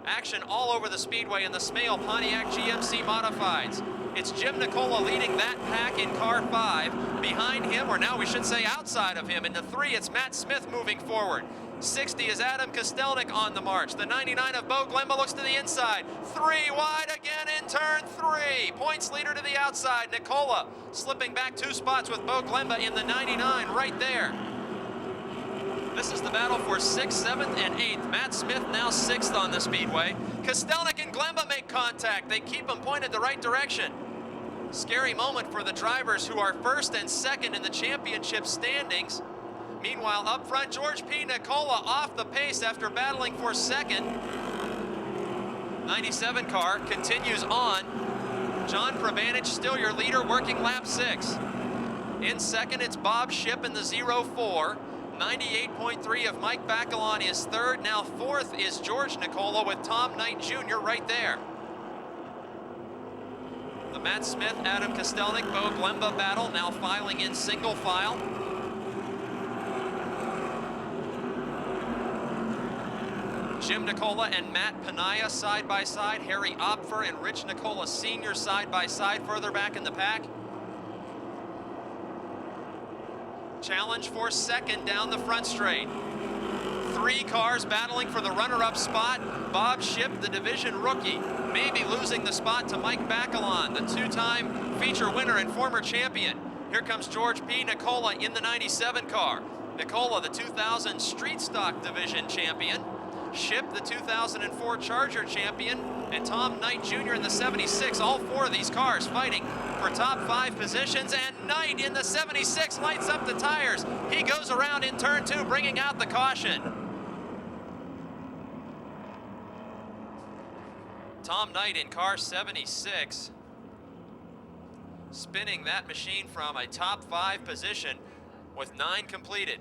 Action all over the speedway in the Smale Pontiac GMC Modifieds. It's Jim Nicola leading that pack in car 5. Behind him, or now we should say outside of him, in the 3, it's Matt Smith moving forward. 60 is Adam Kostelnik on the march. The 99 of Bo Glemba looks to the inside. 3 wide again in turn 3. Points leader to the outside. Nicola slipping back 2 spots with Bo Glemba in the 99 right there. This is the battle for 6th, 7th, and 8th. Matt Smith now 6th on the speedway. Kostelnik and Glemba make contact. They keep them pointed the right direction. Scary moment for the drivers who are 1st and 2nd in the championship standings. Meanwhile, up front, George P. Nicola off the pace after battling for 2nd. 97 car continues on. John Prabanich still your leader, working lap 6. In 2nd, it's Bob Shipp in the 04. 98.3 of Mike Bacalon is 3rd. Now 4th is George Nicola with Tom Knight Jr. right there. The Matt Smith, Adam Kostelnik, Bo Glemba battle now filing in single file. Jim Nicola and Matt Panaya side by side. Harry Opfer and Rich Nicola Sr. side by side further back in the pack. Challenge for 2nd down the front straight. 3 cars battling for the runner-up spot. Bob Shipp, the division rookie, maybe losing the spot to Mike Bacalon, the 2-time feature winner and former champion. Here comes George P. Nicola in the 97 car. Nicola, the 2000 Street Stock Division champion. Shipp, the 2004 Charger champion, and Tom Knight Jr. in the 76. All 4 of these cars fighting for top 5 positions, and Knight in the 76 lights up the tires. He goes around in turn 2, bringing out the caution. Tom Knight in car 76, spinning that machine from a top 5 position with 9 completed.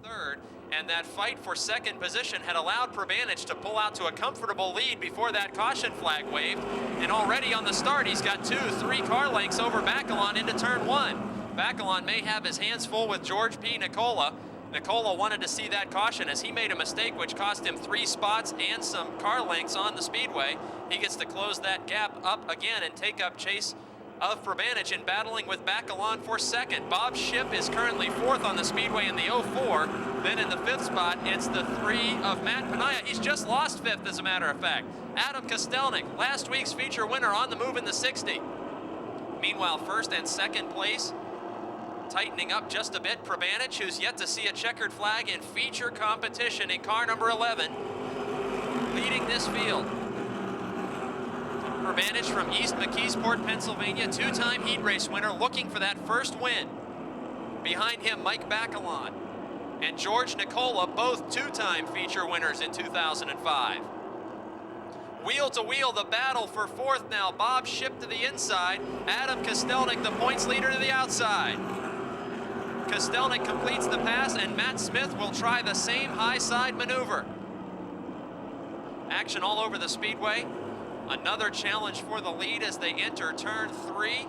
3rd, and that fight for 2nd position had allowed Prabanich to pull out to a comfortable lead before that caution flag waved, and already on the start he's got 2-3 car lengths over Bacalon into turn 1. Bacalon may have his hands full with George P. Nicola. Nicola wanted to see that caution as he made a mistake which cost him 3 spots and some car lengths on the speedway. He gets to close that gap up again and take up chase of Prabanich in battling with Bacalon for 2nd. Bob Shipp is currently 4th on the speedway in the 04. Then in the 5th spot, it's the 3 of Matt Panaya. He's just lost 5th, as a matter of fact. Adam Kostelnik, last week's feature winner, on the move in the 60. Meanwhile, 1st and 2nd place tightening up just a bit. Prabanich, who's yet to see a checkered flag in feature competition in car number 11, leading this field. Prabanich from East McKeesport, Pennsylvania, 2-time heat race winner, looking for that 1st win. Behind him, Mike Bacalon and George Nicola, both 2-time feature winners in 2005. Wheel to wheel, the battle for 4th now. Bob Shipp to the inside, Adam Kostelnik, the points leader, to the outside. Kostelnik completes the pass, and Matt Smith will try the same high side maneuver. Action all over the speedway. Another challenge for the lead as they enter turn 3.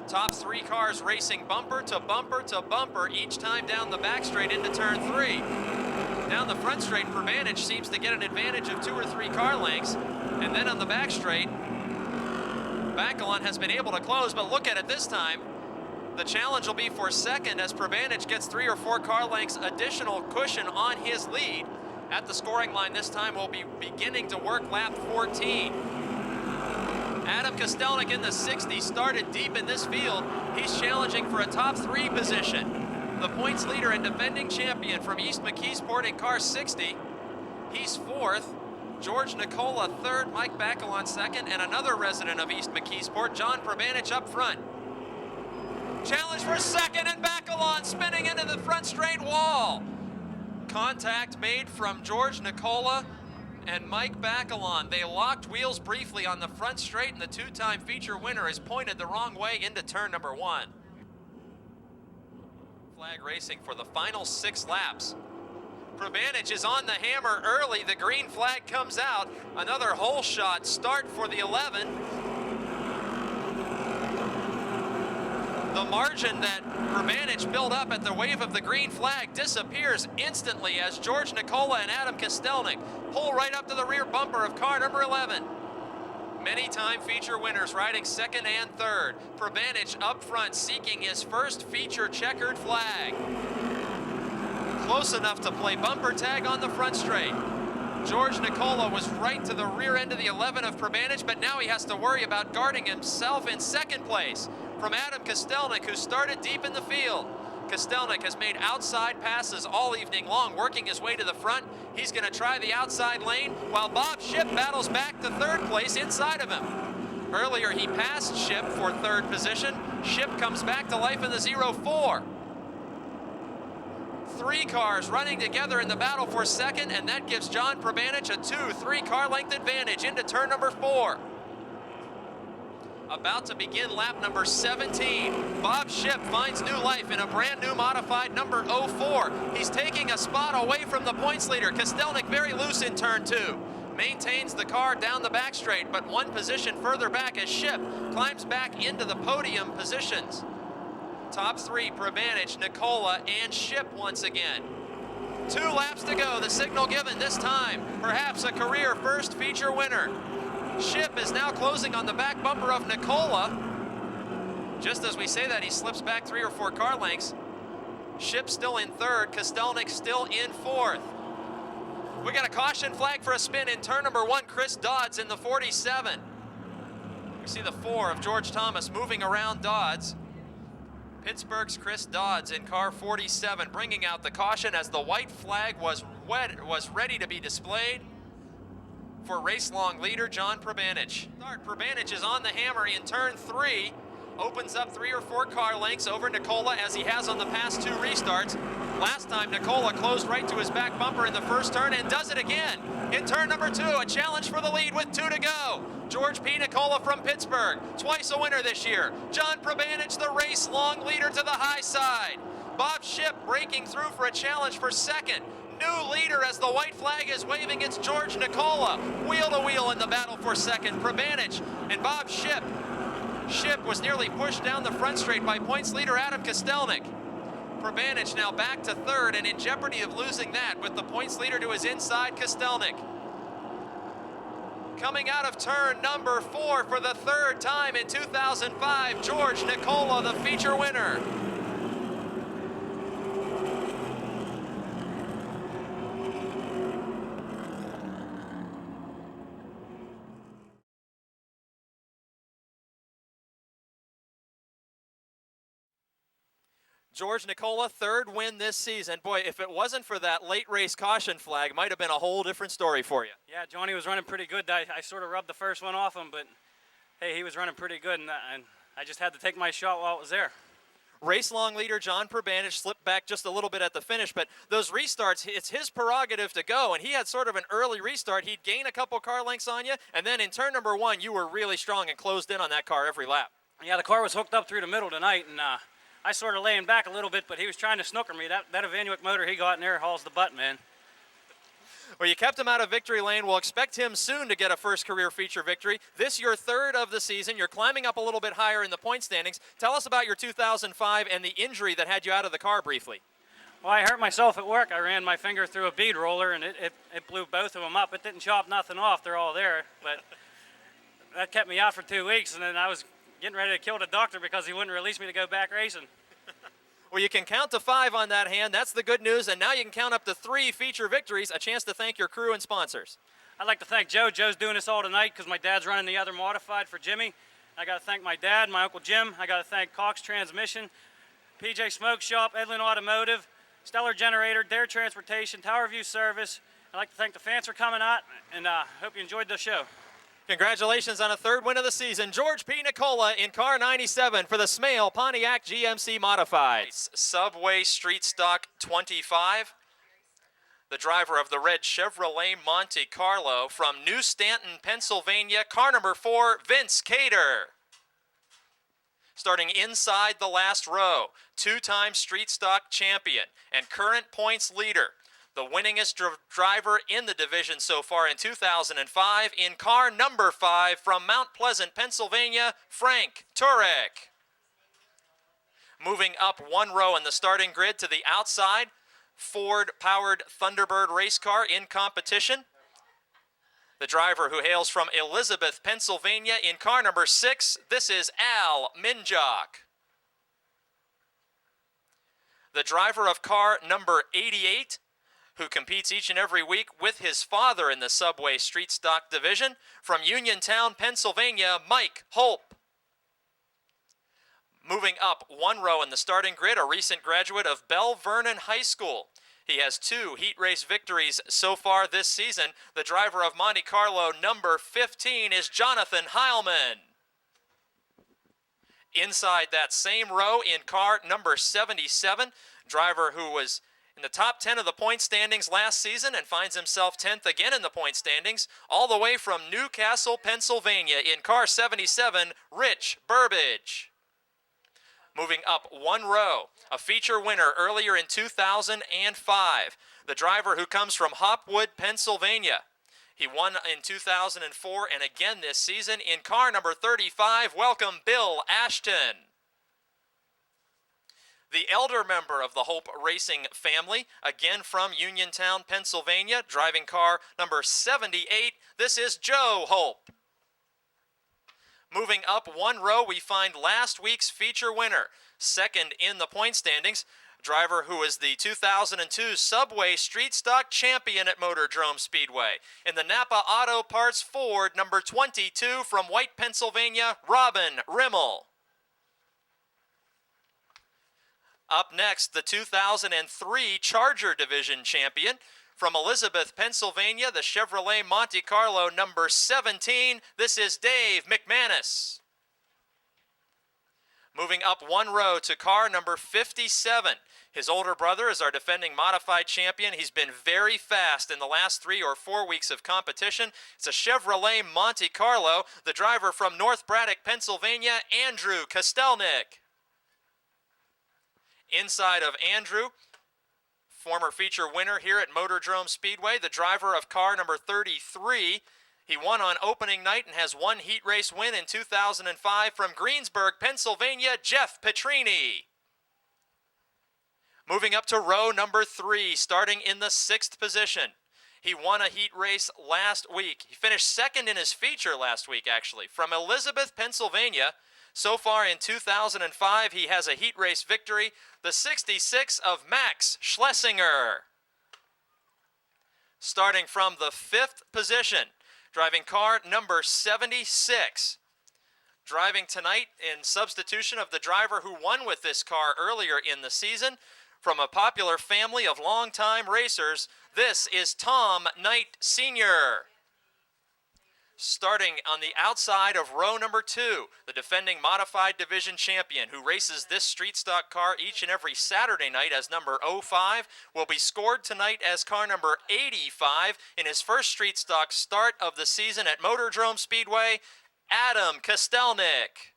Top 3 cars racing bumper to bumper to bumper each time down the back straight into turn 3. Down the front straight, Prabanich seems to get an advantage of 2 or 3 car lengths. And then on the back straight, Bacalon has been able to close, but look at it this time. The challenge will be for 2nd as Prabanich gets 3 or 4 car lengths additional cushion on his lead. At the scoring line this time, we'll be beginning to work lap 14. Adam Kostelnik in the 60 started deep in this field. He's challenging for a top 3 position. The points leader and defending champion from East McKeesport in car 60. He's 4th. George Nicola 3rd, Mike Bacalon 2nd, and another resident of East McKeesport, John Prabanich, up front. Challenge for 2nd, and Bacalon spinning into the front straight wall. Contact made from George Nicola and Mike Bacalon. They locked wheels briefly on the front straight, and the 2-time feature winner is pointed the wrong way into turn number 1. Flag racing for the final 6 laps. Prabanich is on the hammer early. The green flag comes out. Another hole shot start for the 11. The margin that Prabanich built up at the wave of the green flag disappears instantly as George Nicola and Adam Kostelnik pull right up to the rear bumper of car number 11. Many-time feature winners riding 2nd and 3rd. Prabanich up front seeking his first feature checkered flag. close enough to play bumper tag on the front straight. George Nicola was right to the rear end of the 11 of Probanich, but now he has to worry about guarding himself in second place from Adam Kostelnik, who started deep in the field. Kostelnik has made outside passes all evening long, working his way to the front. He's going to try the outside lane, while Bob Shipp battles back to third place inside of him. Earlier, he passed Shipp for third position. Shipp comes back to life in the 0-4. 3 cars running together in the battle for second, and that gives John Probanich a 2-3 car length advantage into turn number 4. About to begin lap number 17. Bob Shipp finds new life in a brand new modified number 04. He's taking a spot away from the points leader. Kostelnik very loose in turn 2. Maintains the car down the back straight, but one position further back as Shipp climbs back into the podium positions. Top 3, Probanich, Nicola, and Shipp once again. 2 laps to go, the signal given this time. Perhaps a career first feature winner. Shipp is now closing on the back bumper of Nicola. Just as we say that, he slips back 3 or 4 car lengths. Shipp still in third, Kostelnik still in fourth. We got a caution flag for a spin in turn number 1, Chris Dodds in the 47. We see the 4 of George Thomas moving around Dodds. Pittsburgh's Chris Dodds in car 47, bringing out the caution as the white flag was ready to be displayed for race-long leader John Probanich. Probanich is on the hammer in turn 3, opens up 3 or 4 car lengths over Nicola as he has on the past 2 restarts. Last time Nicola closed right to his back bumper in the first turn and does it again. In turn number 2, a challenge for the lead with 2 to go. George P. Nicola from Pittsburgh, twice a winner this year. John Probanich, the race-long leader to the high side. Bob Shipp breaking through for a challenge for second. New leader as the white flag is waving. It's George Nicola, wheel to wheel in the battle for second. Probanich and Bob Shipp. Shipp was nearly pushed down the front straight by points leader Adam Kostelnik. Probanich now back to third and in jeopardy of losing that with the points leader to his inside, Kostelnik. Coming out of turn number 4 for the 3rd time in 2005, George Nicola, the feature winner. George Nicola, 3rd win this season. Boy, if it wasn't for that late race caution flag, might have been a whole different story for you. Yeah, Johnny was running pretty good. I sort of rubbed the first one off him, but hey, he was running pretty good, and I just had to take my shot while it was there. Race-long leader John Probanich slipped back just a little bit at the finish, but those restarts, it's his prerogative to go, and he had sort of an early restart. He'd gain a couple car lengths on you, and then in turn number 1, you were really strong and closed in on that car every lap. Yeah, the car was hooked up through the middle tonight, and I sort of laying back a little bit, but he was trying to snooker me. That Evanuik motor he got in there hauls the butt, man. Well, you kept him out of victory lane. We'll expect him soon to get a first career feature victory. This your 3rd of the season. You're climbing up a little bit higher in the point standings. Tell us about your 2005 and the injury that had you out of the car briefly. Well, I hurt myself at work. I ran my finger through a bead roller, and it blew both of them up. It didn't chop nothing off. They're all there, but that kept me out for 2 weeks, and then I was getting ready to kill the doctor because he wouldn't release me to go back racing. Well, you can count to 5 on that hand. That's the good news. And now you can count up to 3 feature victories, a chance to thank your crew and sponsors. I'd like to thank Joe. Joe's doing this all tonight because my dad's running the other modified for Jimmy. I got to thank my dad, my Uncle Jim. I got to thank Cox Transmission, PJ Smoke Shop, Edlin Automotive, Stellar Generator, Dare Transportation, Tower View Service. I'd like to thank the fans for coming out, and hope you enjoyed the show. Congratulations on a 3rd win of the season. George P. Nicola in car 97 for the Smale Pontiac GMC Modifieds. Subway Street Stock 25. The driver of the red Chevrolet Monte Carlo from New Stanton, Pennsylvania, car number 4, Vince Cater. Starting inside the last row, 2-time Street Stock champion and current points leader. The winningest driver in the division so far in 2005 in car number 5 from Mount Pleasant, Pennsylvania, Frank Turek. Moving up 1 row in the starting grid to the outside, Ford-powered Thunderbird race car in competition. The driver who hails from Elizabeth, Pennsylvania in car number 6, this is Al Minjok. the driver of car number 88, who competes each and every week with his father in the Subway Street Stock Division, from Uniontown, Pennsylvania, Mike Holp. Moving up one row in the starting grid, a recent graduate of Bell Vernon High School. He has 2 heat race victories so far this season. The driver of Monte Carlo number 15 is Jonathan Heilman. Inside that same row in car number 77, driver who was in the top 10 of the point standings last season and finds himself 10th again in the point standings, all the way from Newcastle, Pennsylvania, in car 77, Rich Burbage. Moving up one row, a feature winner earlier in 2005, the driver who comes from Hopwood, Pennsylvania. He won in 2004 and again this season in car number 35. Welcome, Bill Ashton. The elder member of the Hope Racing family, again from Uniontown, Pennsylvania, driving car number 78. This is Joe Hope. Moving up one row, we find last week's feature winner, second in the point standings, driver who is the 2002 Subway Street Stock champion at Motordrome Speedway. In the Napa Auto Parts Ford, number 22 from White, Pennsylvania, Robin Rimmel. Up next, the 2003 Charger Division champion, from Elizabeth, Pennsylvania, the Chevrolet Monte Carlo number 17, this is Dave McManus. Moving up one row to car number 57. His older brother is our defending modified champion. He's been very fast in the last 3 or 4 weeks of competition. It's a Chevrolet Monte Carlo, the driver from North Braddock, Pennsylvania, Andrew Kostelnik. Inside of Andrew, former feature winner here at Motordrome Speedway, the driver of car number 33. He won on opening night and has 1 heat race win in 2005 from Greensburg, Pennsylvania, Jeff Petrini. Moving up to row number 3, starting in the 6th position. He won a heat race last week. He finished second in his feature last week, actually, from Elizabeth, Pennsylvania. So far in 2005, he has a heat race victory, the 66 of Max Schlesinger. Starting from the 5th position, driving car number 76. Driving tonight in substitution of the driver who won with this car earlier in the season, from a popular family of longtime racers, this is Tom Knight Sr. Starting on the outside of row number 2, the defending modified division champion who races this street stock car each and every Saturday night as number 05 will be scored tonight as car number 85 in his first street stock start of the season at Motordrome Speedway, Adam Kostelnik.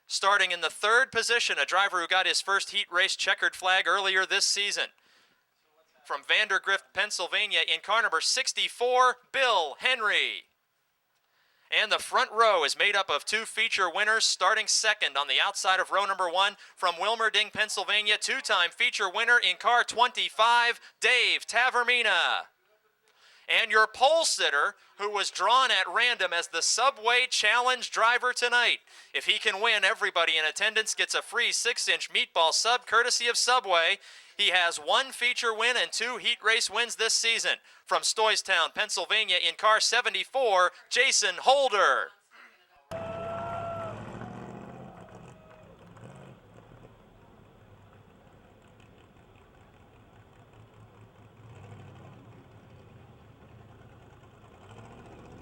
Starting in the 3rd position, a driver who got his first heat race checkered flag earlier this season. From Vandergrift, Pennsylvania, in car number 64, Bill Henry. And the front row is made up of 2 feature winners, starting second on the outside of row number 1 from Wilmerding, Pennsylvania, 2-time feature winner in car 25, Dave Tavermina. And your pole sitter, who was drawn at random as the Subway Challenge driver tonight. If he can win, everybody in attendance gets a free 6-inch meatball sub courtesy of Subway. He has 1 feature win and 2 heat race wins this season. From Stoystown, Pennsylvania, in car 74, Jason Holder.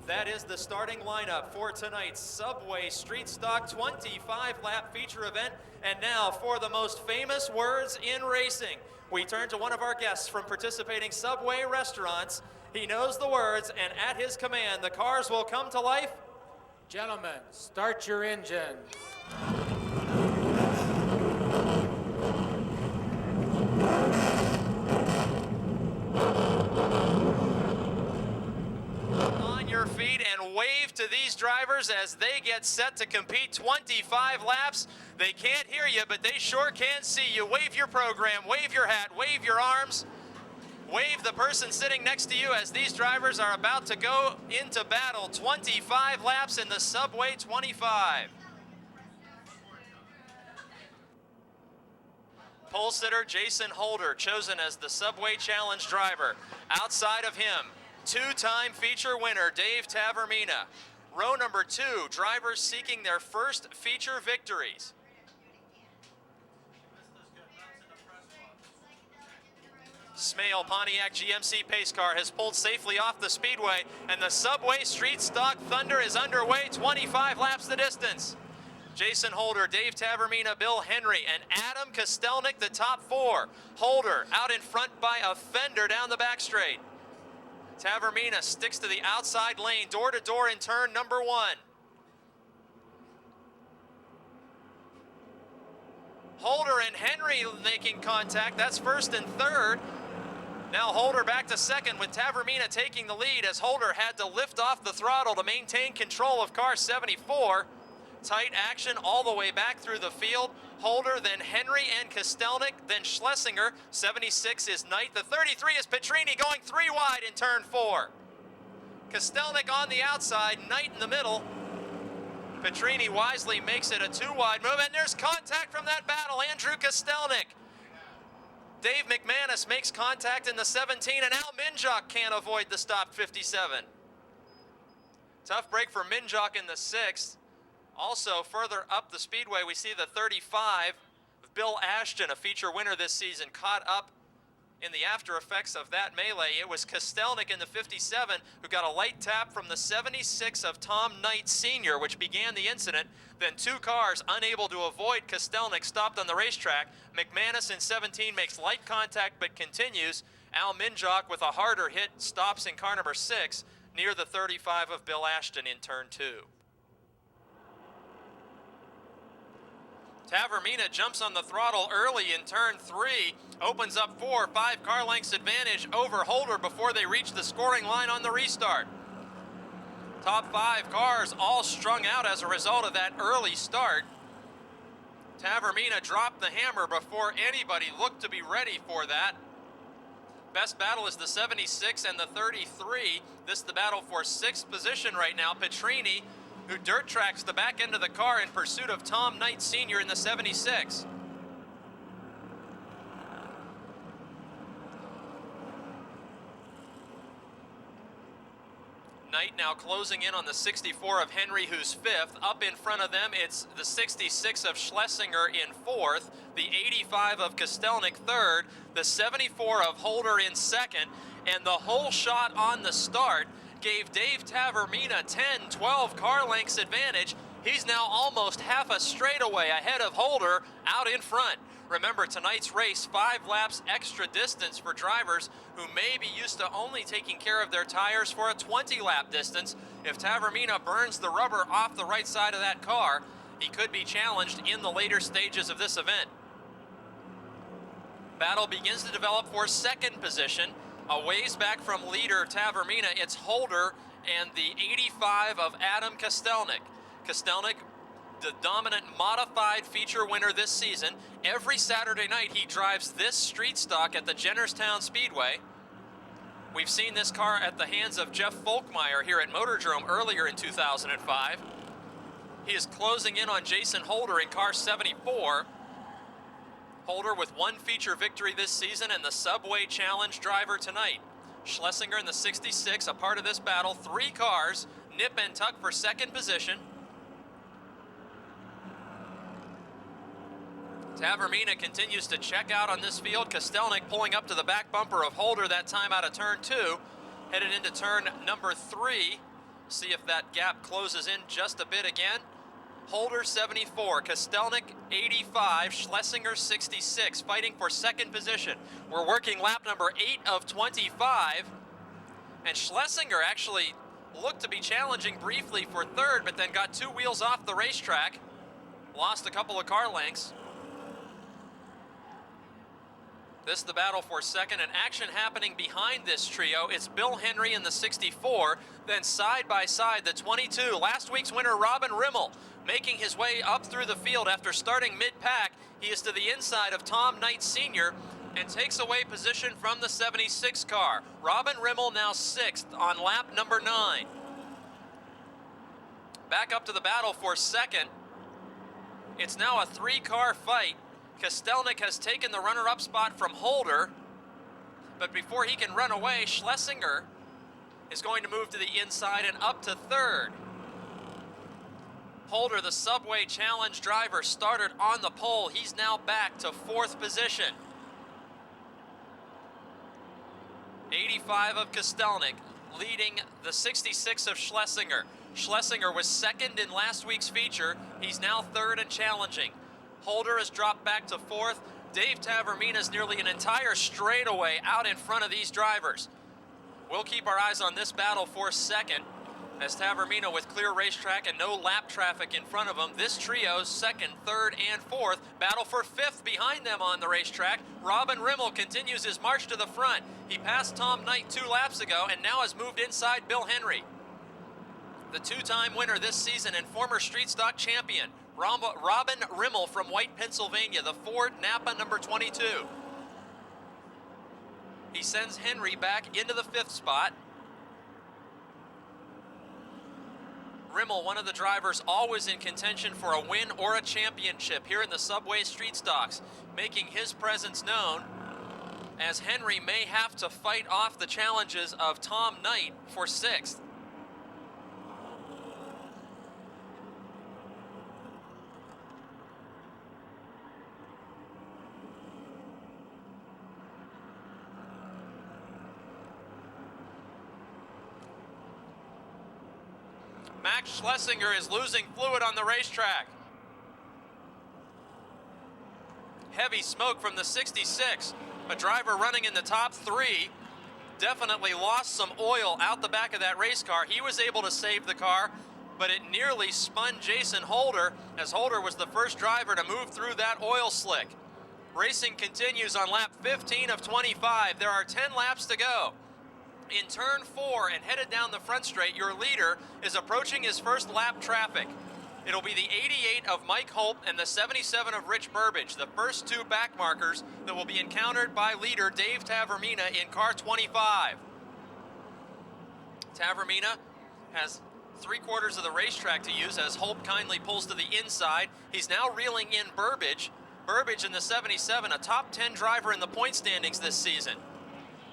That is the starting lineup for tonight's Subway Street Stock 25-lap feature event. And now for the most famous words in racing, we turn to one of our guests from participating Subway restaurants. He knows the words, and at his command, the cars will come to life. Gentlemen, start your engines. On your feet and wave to these drivers as they get set to compete 25 laps. They can't hear you, but they sure can see you. Wave your program, wave your hat, wave your arms. Wave the person sitting next to you as these drivers are about to go into battle. 25 laps in the Subway 25. Pole sitter Jason Holder, chosen as the Subway Challenge driver. Outside of him, two-time feature winner Dave Tavermina. Row number 2, drivers seeking their first feature victories. Smale Pontiac GMC pace car has pulled safely off the speedway, and the Subway Street Stock Thunder is underway, 25 laps the distance. Jason Holder, Dave Tavermina, Bill Henry, and Adam Kostelnik, the top 4. Holder out in front by a fender down the back straight. Tavermina sticks to the outside lane, door to door in turn number 1. Holder and Henry making contact, that's first and third. Now Holder back to second with Tavermina taking the lead as Holder had to lift off the throttle to maintain control of car 74. Tight action all the way back through the field. Holder, then Henry and Kostelnik, then Schlesinger. 76 is Knight. The 33 is Petrini going 3 wide in turn 4. Kostelnik on the outside, Knight in the middle. Petrini wisely makes it a 2 wide move, and there's contact from that battle. Andrew Kostelnik. Dave McManus makes contact in the 17, and Al Minjock can't avoid the stop 57. Tough break for Minjock in the 6th. Also, further up the speedway, we see the 35 of Bill Ashton, a feature winner this season, caught up in the after effects of that melee. It was Kostelnik in the 57 who got a light tap from the 76 of Tom Knight Sr., which began the incident. Then 2 cars unable to avoid Kostelnik stopped on the racetrack. McManus in 17 makes light contact but continues. Al Minjock with a harder hit stops in car number 6 near the 35 of Bill Ashton in turn 2. Tavermina jumps on the throttle early in turn 3, opens up 4, 5 car lengths advantage over Holder before they reach the scoring line on the restart. Top 5 cars all strung out as a result of that early start. Tavermina dropped the hammer before anybody looked to be ready for that. Best battle is the 76 and the 33. This is the battle for 6th position right now. Petrini, who dirt tracks the back end of the car in pursuit of Tom Knight Sr. in the 76. Knight now closing in on the 64 of Henry, who's 5th. Up in front of them, it's the 66 of Schlesinger in 4th, the 85 of Kostelnik 3rd, the 74 of Holder in 2nd, and the whole shot on the start gave Dave Tavermina 10, 12 car lengths advantage. He's now almost half a straightaway ahead of Holder out in front. Remember, tonight's race, 5 laps extra distance for drivers who may be used to only taking care of their tires for a 20-lap distance. If Tavermina burns the rubber off the right side of that car, he could be challenged in the later stages of this event. Battle begins to develop for 2nd position. A ways back from leader Tavermina, it's Holder and the 85 of Adam Kostelnik. Kostelnik, the dominant modified feature winner this season. Every Saturday night he drives this street stock at the Jennerstown Speedway. We've seen this car at the hands of Jeff Folkmeyer here at Motordrome earlier in 2005. He is closing in on Jason Holder in car 74. Holder with 1 feature victory this season and the Subway Challenge driver tonight. Schlesinger in the 66, a part of this battle. 3 cars, nip and tuck for 2nd position. Tavermina continues to check out on this field. Kostelnik pulling up to the back bumper of Holder that time out of turn 2. Headed into turn number 3. See if that gap closes in just a bit again. Holder 74, Kostelnik 85, Schlesinger 66, fighting for 2nd position. We're working lap number 8 of 25, and Schlesinger actually looked to be challenging briefly for 3rd, but then got 2 wheels off the racetrack, lost a couple of car lengths. This is the battle for 2nd, and action happening behind this trio. It's Bill Henry in the 64, then side by side the 22. Last week's winner, Robin Rimmel, making his way up through the field after starting mid-pack. He is to the inside of Tom Knight Sr. and takes away position from the 76 car. Robin Rimmel now 6th on lap number 9. Back up to the battle for 2nd. It's now a 3-car fight. Kostelnik has taken the runner-up spot from Holder, but before he can run away, Schlesinger is going to move to the inside and up to third. Holder, the Subway Challenge driver, started on the pole. He's now back to fourth position. 85 of Kostelnik, leading the 66 of Schlesinger. Schlesinger was second in last week's feature. He's now third and challenging. Holder has dropped back to fourth. Dave Tavermina is nearly an entire straightaway out in front of these drivers. We'll keep our eyes on this battle for second, as Tavermina, with clear racetrack and no lap traffic in front of them, this trio's second, third, and fourth battle for fifth behind them on the racetrack. Robin Rimmel continues his march to the front. He passed Tom Knight 2 laps ago and now has moved inside Bill Henry. The two-time winner this season and former street stock champion, Robin Rimmel from White, Pennsylvania, the Ford Napa number 22. He sends Henry back into the fifth spot. Rimmel, one of the drivers always in contention for a win or a championship here in the Subway Street Stocks, making his presence known, as Henry may have to fight off the challenges of Tom Knight for sixth. Max Schlesinger is losing fluid on the racetrack. Heavy smoke from the 66. A driver running in the top 3 definitely lost some oil out the back of that race car. He was able to save the car, but it nearly spun Jason Holder, as Holder was the first driver to move through that oil slick. Racing continues on lap 15 of 25. There are 10 laps to go. In turn 4 and headed down the front straight, your leader is approaching his first lap traffic. It'll be the 88 of Mike Holt and the 77 of Rich Burbage, the first 2 back markers that will be encountered by leader Dave Tavermina in car 25. Tavermina has 3/4 of the racetrack to use as Holt kindly pulls to the inside. He's now reeling in Burbage. Burbage in the 77, a top 10 driver in the point standings this season,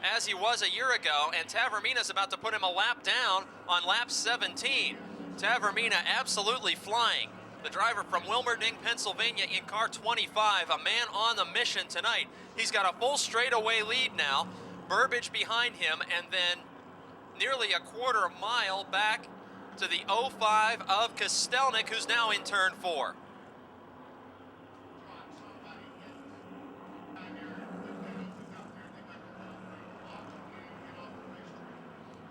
as he was a year ago, and Tavermina's about to put him a lap down on lap 17. Tavermina absolutely flying. The driver from Wilmerding, Pennsylvania in car 25, a man on the mission tonight. He's got a full straightaway lead now. Burbage behind him, and then nearly a quarter mile back to the 05 of Kostelnik, who's now in turn 4.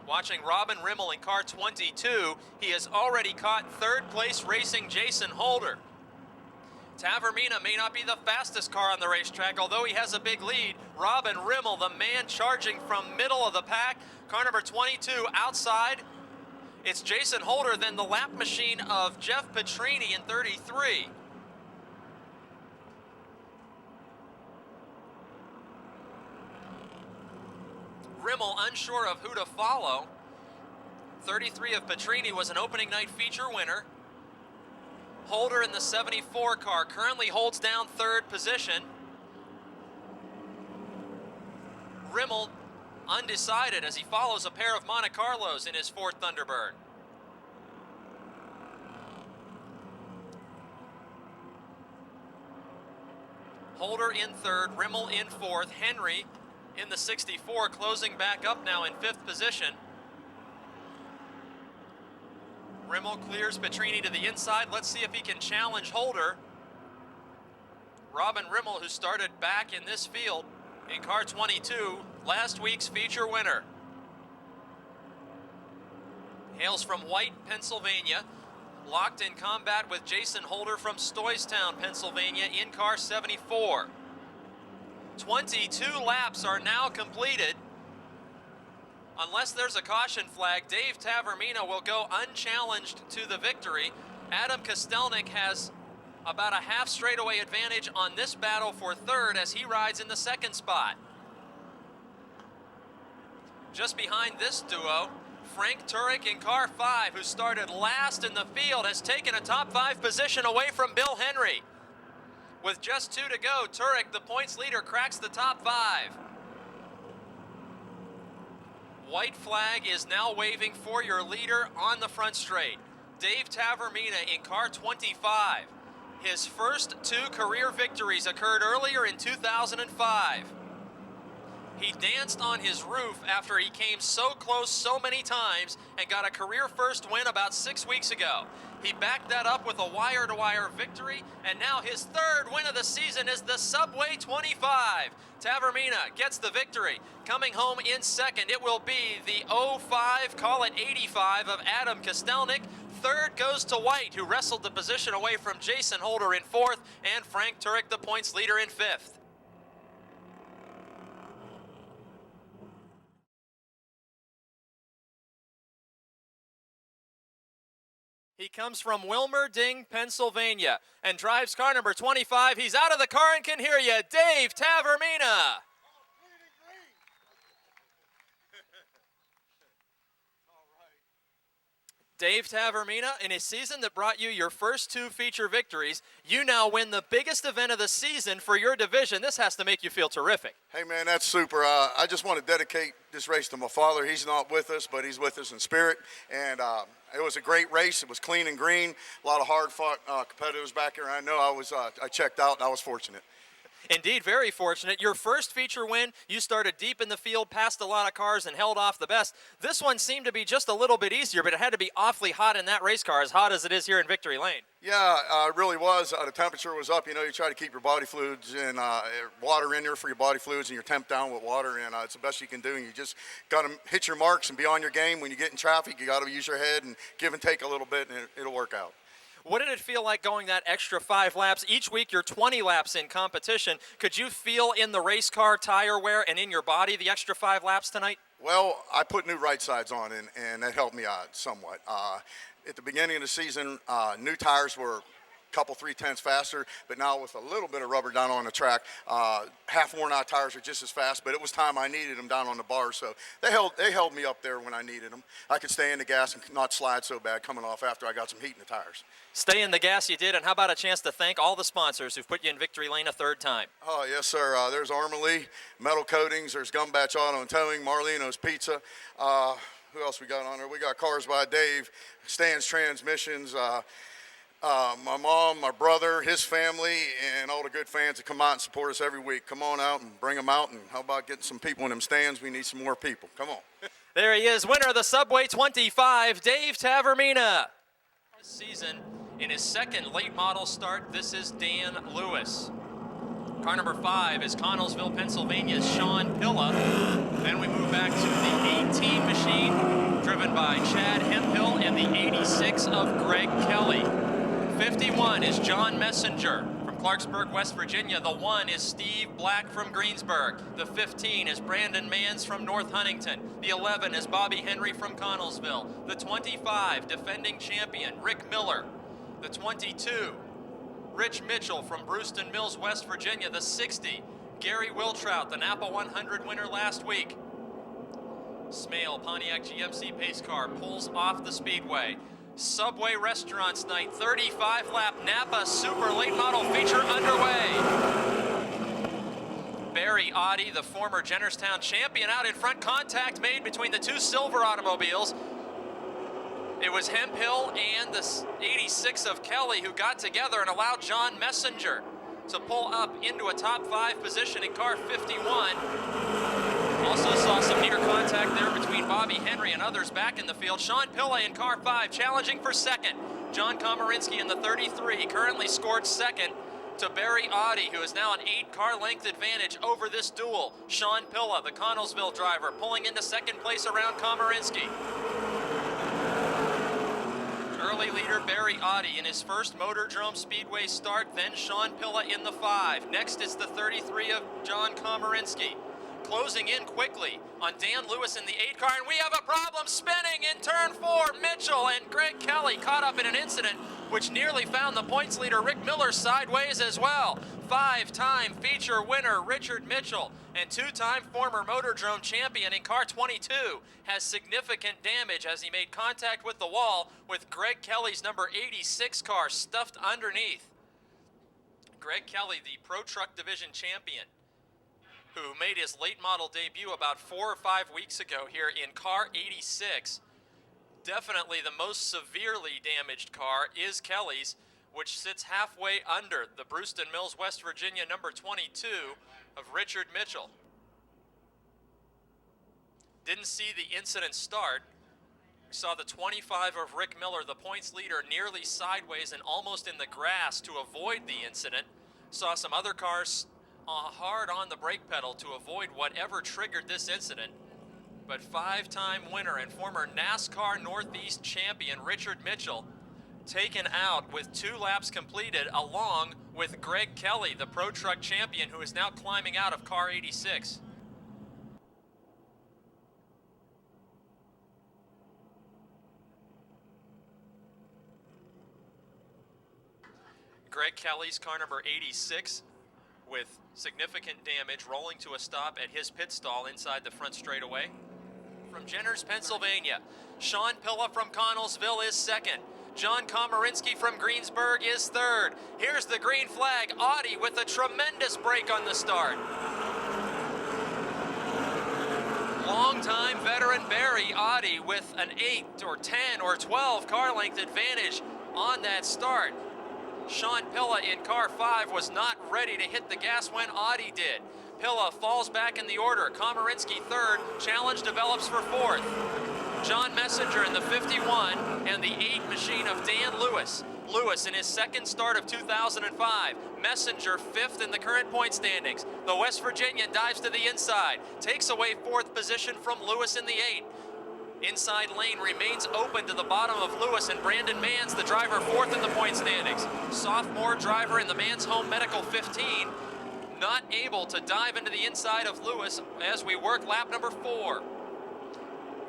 Watching Robin Rimmel in car 22, he has already caught third place racing Jason Holder. Tavermina may not be the fastest car on the racetrack, although he has a big lead. Robin Rimmel, the man charging from middle of the pack. Car number 22 outside. It's Jason Holder, then the lap machine of Jeff Petrini in 33. Rimmel unsure of who to follow. 33 of Petrini was an opening night feature winner. Holder in the 74 car currently holds down third position. Rimmel undecided as he follows a pair of Monte Carlos in his Ford Thunderbird. Holder in third, Rimmel in fourth, Henry in the 64, closing back up now in fifth position. Rimmel clears Petrini to the inside. Let's see if he can challenge Holder. Robin Rimmel, who started back in this field in car 22, last week's feature winner. Hails from White, Pennsylvania, locked in combat with Jason Holder from Stoystown, Pennsylvania in car 74. 22 laps are now completed. Unless there's a caution flag, Dave Tavermina will go unchallenged to the victory. Adam Kostelnik has about a half straightaway advantage on this battle for third as he rides in the second spot. Just behind this duo, Frank Turek in car 5, who started last in the field, has taken a top 5 position away from Bill Henry. With just 2 to go, Turek, the points leader, cracks the top 5. White flag is now waving for your leader on the front straight. Dave Tavermina in car 25. His first 2 career victories occurred earlier in 2005. He danced on his roof after he came so close so many times and got a career first win about 6 weeks ago. He backed that up with a wire-to-wire victory, and now his 3rd win of the season is the Subway 25. Tavermina gets the victory. Coming home in 2nd, it will be the 05, call it 85, of Adam Kostelnik. 3rd goes to White, who wrestled the position away from Jason Holder in 4th, and Frank Turek, the points leader, in 5th. He comes from Wilmerding, Pennsylvania, and drives car number 25. He's out of the car and can hear you. Dave Tavermina. Dave Tavermina, in a season that brought you your first 2 feature victories, you now win the biggest event of the season for your division. This has to make you feel terrific. Hey, man, that's super. I just want to dedicate this race to my father. He's not with us, but he's with us in spirit. And it was a great race. It was clean and green. A lot of hard-fought competitors back here. I know I checked out, and I was fortunate. Indeed, very fortunate. Your first feature win, you started deep in the field, passed a lot of cars, and held off the best. This one seemed to be just a little bit easier, but it had to be awfully hot in that race car, as hot as it is here in Victory Lane. Yeah, it really was. The temperature was up. You know, you try to keep your body fluids and water in there for your body fluids and your temp down with water, and it's the best you can do. And you just got to hit your marks and be on your game. When you get in traffic, you got to use your head and give and take a little bit, and it'll work out. What did it feel like going that extra 5 laps? Each week you're 20 laps in competition. Could you feel in the race car tire wear and in your body the extra 5 laps tonight? Well, I put new right sides on, and that helped me out somewhat. At the beginning of the season, new tires were couple 3/10 faster, but now with a little bit of rubber down on the track, half worn out tires are just as fast, but it was time I needed them down on the bar, so they held me up there when I needed them. I could stay in the gas and not slide so bad coming off after I got some heat in the tires. Stay in the gas you did, and how about a chance to thank all the sponsors who've put you in victory lane a 3rd time? Oh, yes, sir. There's Armalee, Metal Coatings, there's Gumbatch Auto and Towing, Marlino's Pizza. Who else we got on there? We got Cars by Dave, Stan's Transmissions, my mom, my brother, his family, and all the good fans that come out and support us every week. Come on out and bring them out, and how about getting some people in them stands? We need some more people. Come on. There he is, winner of the Subway 25, Dave Tavermina. This season, in his 2nd late model start, this is Dan Lewis. Car number 5 is Connellsville, Pennsylvania's Sean Pilla. Then we move back to the 18 machine, driven by Chad Hemphill, and the 86 of Greg Kelly. 51 is John Messenger from Clarksburg, West Virginia. The 1 is Steve Black from Greensburg. The 15 is Brandon Mans from North Huntington. The 11 is Bobby Henry from Connellsville. The 25, defending champion Rick Miller. The 22, Rich Mitchell from Brewston Mills, West Virginia. The 60, Gary Wiltrout, the Napa 100 winner last week. Smale Pontiac GMC pace car pulls off the speedway. Subway Restaurants Night, 35-lap Napa Super Late Model feature underway. Barry Audi, the former Jennerstown champion, out in front. Contact made between the 2 silver automobiles. It was Hemphill and the 86 of Kelly who got together and allowed John Messenger to pull up into a top 5 position in car 51. Also saw some near contact there between Bobby Henry and others back in the field. Sean Pilla in car 5 challenging for 2nd. John Komarinsky in the 33 currently scored 2nd to Barry Audi, who is now an 8-car length advantage over this duel. Sean Pilla, the Connellsville driver, pulling into 2nd place around Komarinsky. Early leader Barry Audi in his first Motordrome Speedway start, then Sean Pilla in the 5. Next is the 33 of John Komarinsky. Closing in quickly on Dan Lewis in the 8-car, and we have a problem spinning in turn 4. Mitchell and Greg Kelly caught up in an incident which nearly found the points leader Rick Miller sideways as well. 5-time feature winner Richard Mitchell and 2-time former Motordrome champion in car 22 has significant damage as he made contact with the wall with Greg Kelly's number 86 car stuffed underneath. Greg Kelly, the Pro Truck Division champion, who made his late model debut about 4 or 5 weeks ago here in car 86. Definitely the most severely damaged car is Kelly's, which sits halfway under the Brewston Mills, West Virginia, number 22 of Richard Mitchell. Didn't see the incident start. We saw the 25 of Rick Miller, the points leader, nearly sideways and almost in the grass to avoid the incident. Saw some other cars hard on the brake pedal to avoid whatever triggered this incident. But 5-time winner and former NASCAR Northeast champion Richard Mitchell taken out with 2 laps completed, along with Greg Kelly, the Pro Truck champion, who is now climbing out of car 86. Greg Kelly's car number 86 with significant damage, rolling to a stop at his pit stall inside the front straightaway. From Jenners, Pennsylvania, Sean Pilla from Connellsville is second. John Komarinsky from Greensburg is third. Here's the green flag. Audi with a tremendous break on the start. Longtime veteran Barry Audi with an 8 or 10 or 12 car length advantage on that start. Sean Pilla in car 5 was not ready to hit the gas when Audi did. Pilla falls back in the order. Komarinsky third. Challenge develops for fourth. John Messenger in the 51 and the 8 machine of Dan Lewis. Lewis in his second start of 2005. Messenger fifth in the current point standings. The West Virginian dives to the inside. Takes away fourth position from Lewis in the 8. Inside lane remains open to the bottom of Lewis, and Brandon Manns, the driver, fourth in the point standings. Sophomore driver in the Manns Home Medical 15, not able to dive into the inside of Lewis as we work lap number 4.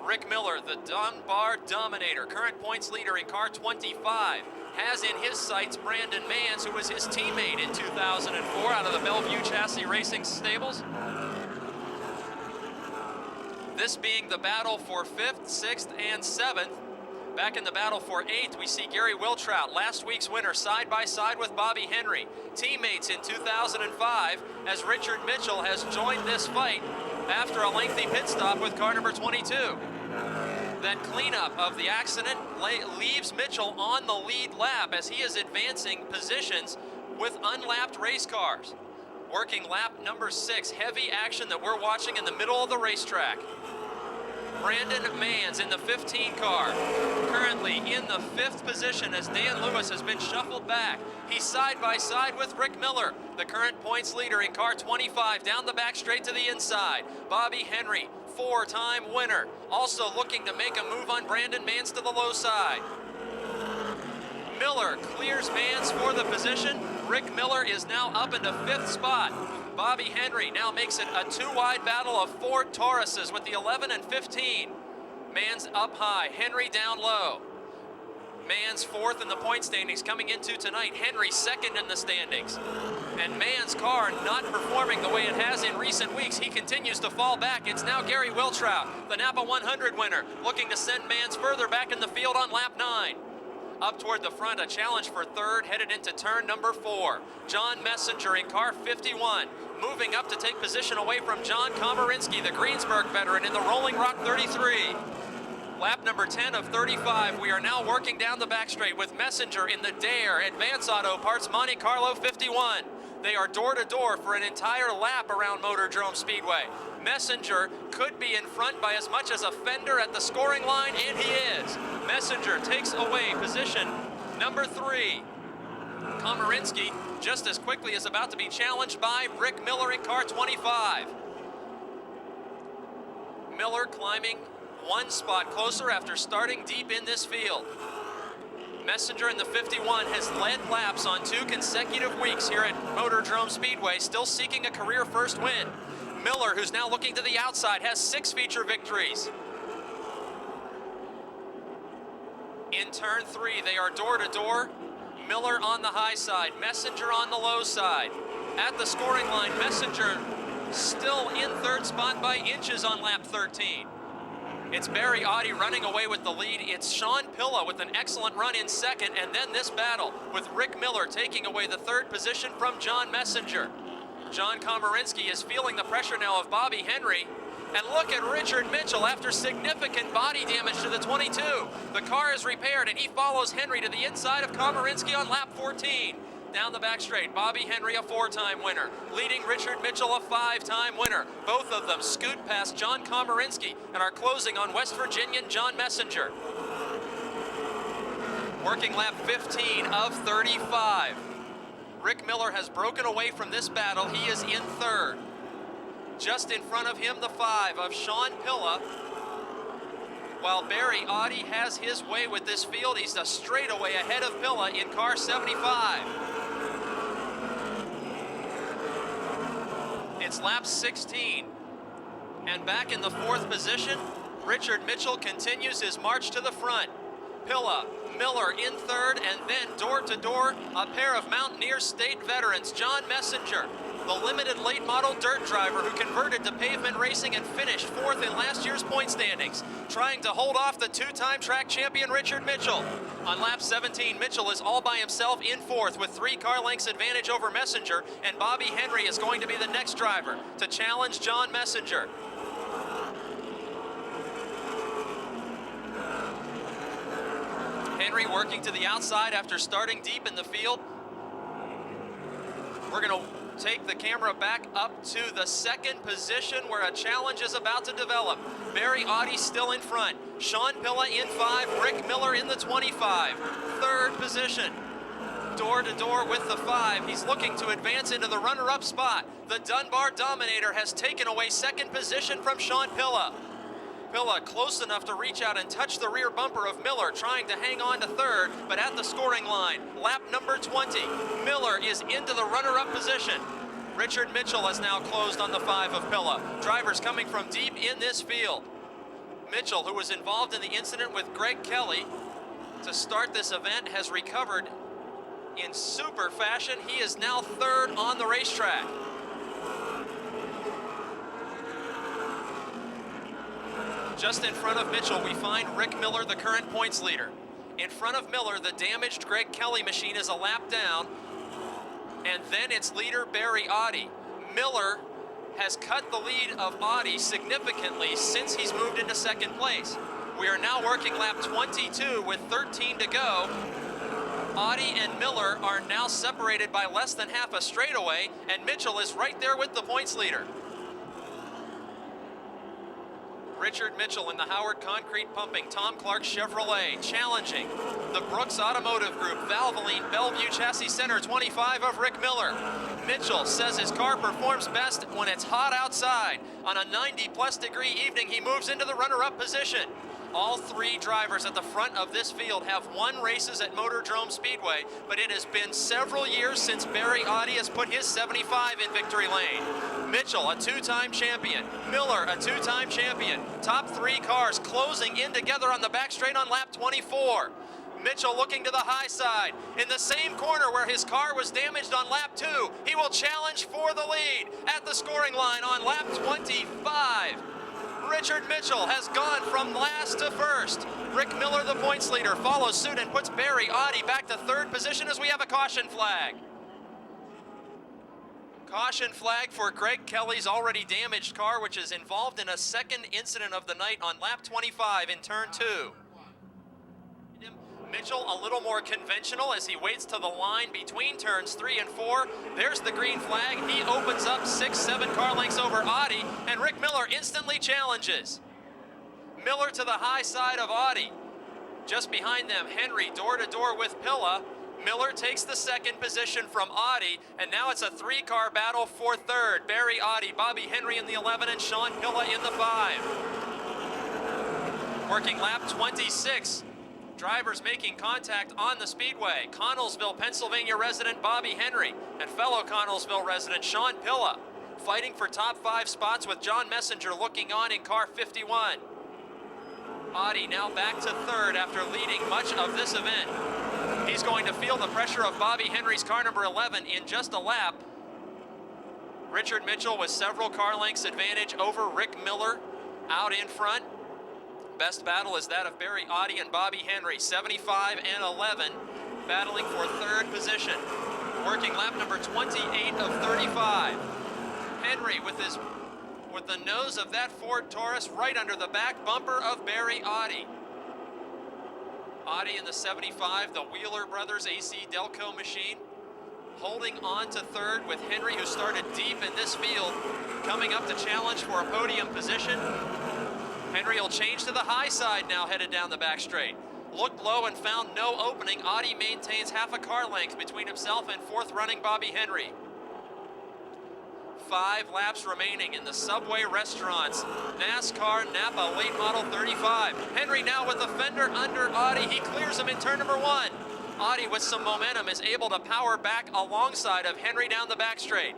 Rick Miller, the Dunbar Dominator, current points leader in car 25, has in his sights Brandon Manns, who was his teammate in 2004 out of the Bellevue Chassis Racing stables. This being the battle for 5th, 6th, and 7th. Back in the battle for 8th, we see Gary Wiltrout, last week's winner, side by side with Bobby Henry. Teammates in 2005, as Richard Mitchell has joined this fight after a lengthy pit stop with car number 22. That cleanup of the accident leaves Mitchell on the lead lap as he is advancing positions with unlapped race cars. Working lap number 6, heavy action that we're watching in the middle of the racetrack. Brandon Manns in the 15 car, currently in the 5th position as Dan Lewis has been shuffled back. He's side by side with Rick Miller, the current points leader in car 25, down the back straight to the inside. Bobby Henry, 4-time winner, also looking to make a move on Brandon Manns to the low side. Miller clears Manns for the position. Rick Miller is now up into 5th spot. Bobby Henry now makes it a 2-wide battle of Ford Tauruses with the 11 and 15. Manns up high, Henry down low. Manns 4th in the point standings coming into tonight. Henry 2nd in the standings. And Manns' car not performing the way it has in recent weeks. He continues to fall back. It's now Gary Wiltrout, the Napa 100 winner, looking to send Manns further back in the field on lap 9. Up toward the front, a challenge for 3rd, headed into turn number 4. John Messenger in car 51, moving up to take position away from John Komarinsky, the Greensburg veteran in the Rolling Rock 33. Lap number 10 of 35, we are now working down the back straight with Messenger in the Dare Advance Auto Parts Monte Carlo 51. They are door to door for an entire lap around Motordrome Speedway. Messenger could be in front by as much as a fender at the scoring line, and he is. Messenger takes away position number 3. Komarinsky just as quickly is about to be challenged by Rick Miller in car 25. Miller climbing 1 spot closer after starting deep in this field. Messenger in the 51 has led laps on 2 consecutive weeks here at Motordrome Speedway, still seeking a career first win. Miller, who's now looking to the outside, has 6 feature victories. In turn 3, they are door to door. Miller on the high side, Messenger on the low side. At the scoring line, Messenger still in 3rd spot by inches on lap 13. It's Barry Audi running away with the lead. It's Sean Pilla with an excellent run in second, and then this battle with Rick Miller taking away the third position from John Messenger. John Komarinsky is feeling the pressure now of Bobby Henry. And look at Richard Mitchell after significant body damage to the 22. The car is repaired, and he follows Henry to the inside of Komarinsky on lap 14. Down the back straight, Bobby Henry, a 4-time winner, leading Richard Mitchell, a 5-time winner. Both of them scoot past John Komarinsky and are closing on West Virginian John Messenger. Working lap 15 of 35. Rick Miller has broken away from this battle. He is in third. Just in front of him, the 5 of Sean Pilla. While Barry Audi has his way with this field, he's a straightaway ahead of Pilla in car 75. It's lap 16. And back in the 4th position, Richard Mitchell continues his march to the front. Pilla, Miller in third, and then door to door, a pair of Mountaineer State veterans, John Messenger, the limited late model dirt driver who converted to pavement racing and finished 4th in last year's point standings, trying to hold off the 2-time track champion Richard Mitchell. On lap 17, Mitchell is all by himself in 4th with 3 car lengths advantage over Messenger, and Bobby Henry is going to be the next driver to challenge John Messenger. Henry working to the outside after starting deep in the field. We're going to take the camera back up to the 2nd position where a challenge is about to develop. Barry Audi still in front. Sean Pilla in 5, Rick Miller in the 25. 3rd position. Door to door with the 5. He's looking to advance into the runner-up spot. The Dunbar Dominator has taken away 2nd position from Sean Pilla. Pilla close enough to reach out and touch the rear bumper of Miller, trying to hang on to 3rd, but at the scoring line, lap number 20. Miller is into the runner-up position. Richard Mitchell has now closed on the 5 of Pilla. Drivers coming from deep in this field. Mitchell, who was involved in the incident with Greg Kelly to start this event, has recovered in super fashion. He is now 3rd on the racetrack. Just in front of Mitchell, we find Rick Miller, the current points leader. In front of Miller, the damaged Greg Kelly machine is a lap down, and then it's leader Barry Audi. Miller has cut the lead of Audi significantly since he's moved into 2nd place. We are now working lap 22 with 13 to go. Audi and Miller are now separated by less than half a straightaway, and Mitchell is right there with the points leader. Richard Mitchell in the Howard Concrete Pumping, Tom Clark Chevrolet, challenging the Brooks Automotive Group, Valvoline Bellevue Chassis Center 25 of Rick Miller. Mitchell says his car performs best when it's hot outside. On a 90-plus degree evening, he moves into the runner-up position. All 3 drivers at the front of this field have won races at Motordrome Speedway, but it has been several years since Barry Audi has put his 75 in victory lane. Mitchell, a 2-time champion. Miller, a 2-time champion. Top 3 cars closing in together on the back straight on lap 24. Mitchell looking to the high side. In the same corner where his car was damaged on lap 2, he will challenge for the lead at the scoring line on lap 25. Richard Mitchell has gone from last to 1st. Rick Miller, the points leader, follows suit and puts Barry Audi back to 3rd position as we have a caution flag. Caution flag for Greg Kelly's already damaged car, which is involved in a 2nd incident of the night on lap 25 in turn 2. Mitchell a little more conventional as he waits to the line between turns 3 and 4. There's the green flag. He opens up 6-7 car lengths over Audi, and Rick Miller instantly challenges. Miller to the high side of Audi. Just behind them, Henry door to door with Pilla. Miller takes the 2nd position from Audi, and now it's a 3-car battle for 3rd. Barry Audi, Bobby Henry in the 11, and Sean Pilla in the 5. Working lap 26. Drivers making contact on the speedway. Connellsville, Pennsylvania resident Bobby Henry and fellow Connellsville resident Sean Pilla fighting for top 5 spots with John Messenger looking on in car 51. Audi now back to 3rd after leading much of this event. He's going to feel the pressure of Bobby Henry's car number 11 in just a lap. Richard Mitchell with several car lengths advantage over Rick Miller out in front. Best battle is that of Barry Audi and Bobby Henry, 75 and 11, battling for third position. Working lap number 28 of 35. Henry with the nose of that Ford Taurus right under the back bumper of Barry Audi. Audi in the 75, the Wheeler Brothers AC Delco machine, holding on to third with Henry, who started deep in this field, coming up to challenge for a podium position. Henry will change to the high side now, headed down the back straight. Looked low and found no opening. Audi maintains half a car length between himself and fourth running Bobby Henry. 5 laps remaining in the Subway restaurants. NASCAR Napa late model 35. Henry now with the fender under Audi. He clears him in turn number 1. Audi with some momentum is able to power back alongside of Henry down the back straight.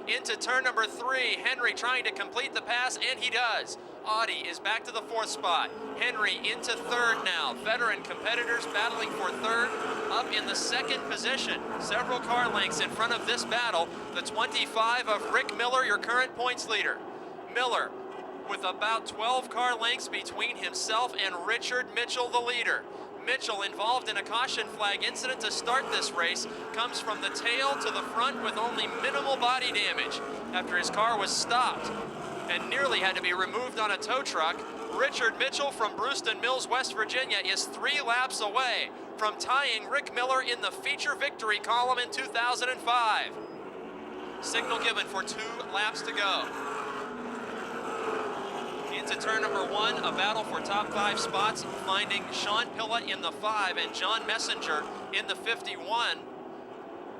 Into turn number 3, Henry trying to complete the pass, and he does. Audi is back to the 4th spot. Henry into 3rd now. Veteran competitors battling for 3rd, up in the 2nd position. Several car lengths in front of this battle. The 25 of Rick Miller, your current points leader. Miller with about 12 car lengths between himself and Richard Mitchell, the leader. Mitchell, involved in a caution flag incident to start this race, comes from the tail to the front with only minimal body damage after his car was stopped and nearly had to be removed on a tow truck. Richard Mitchell from Brewston Mills, West Virginia, is 3 laps away from tying Rick Miller in the feature victory column in 2005. Signal given for 2 laps to go. Into turn number 1, a battle for top 5 spots, finding Sean Pilla in the 5 and John Messenger in the 51.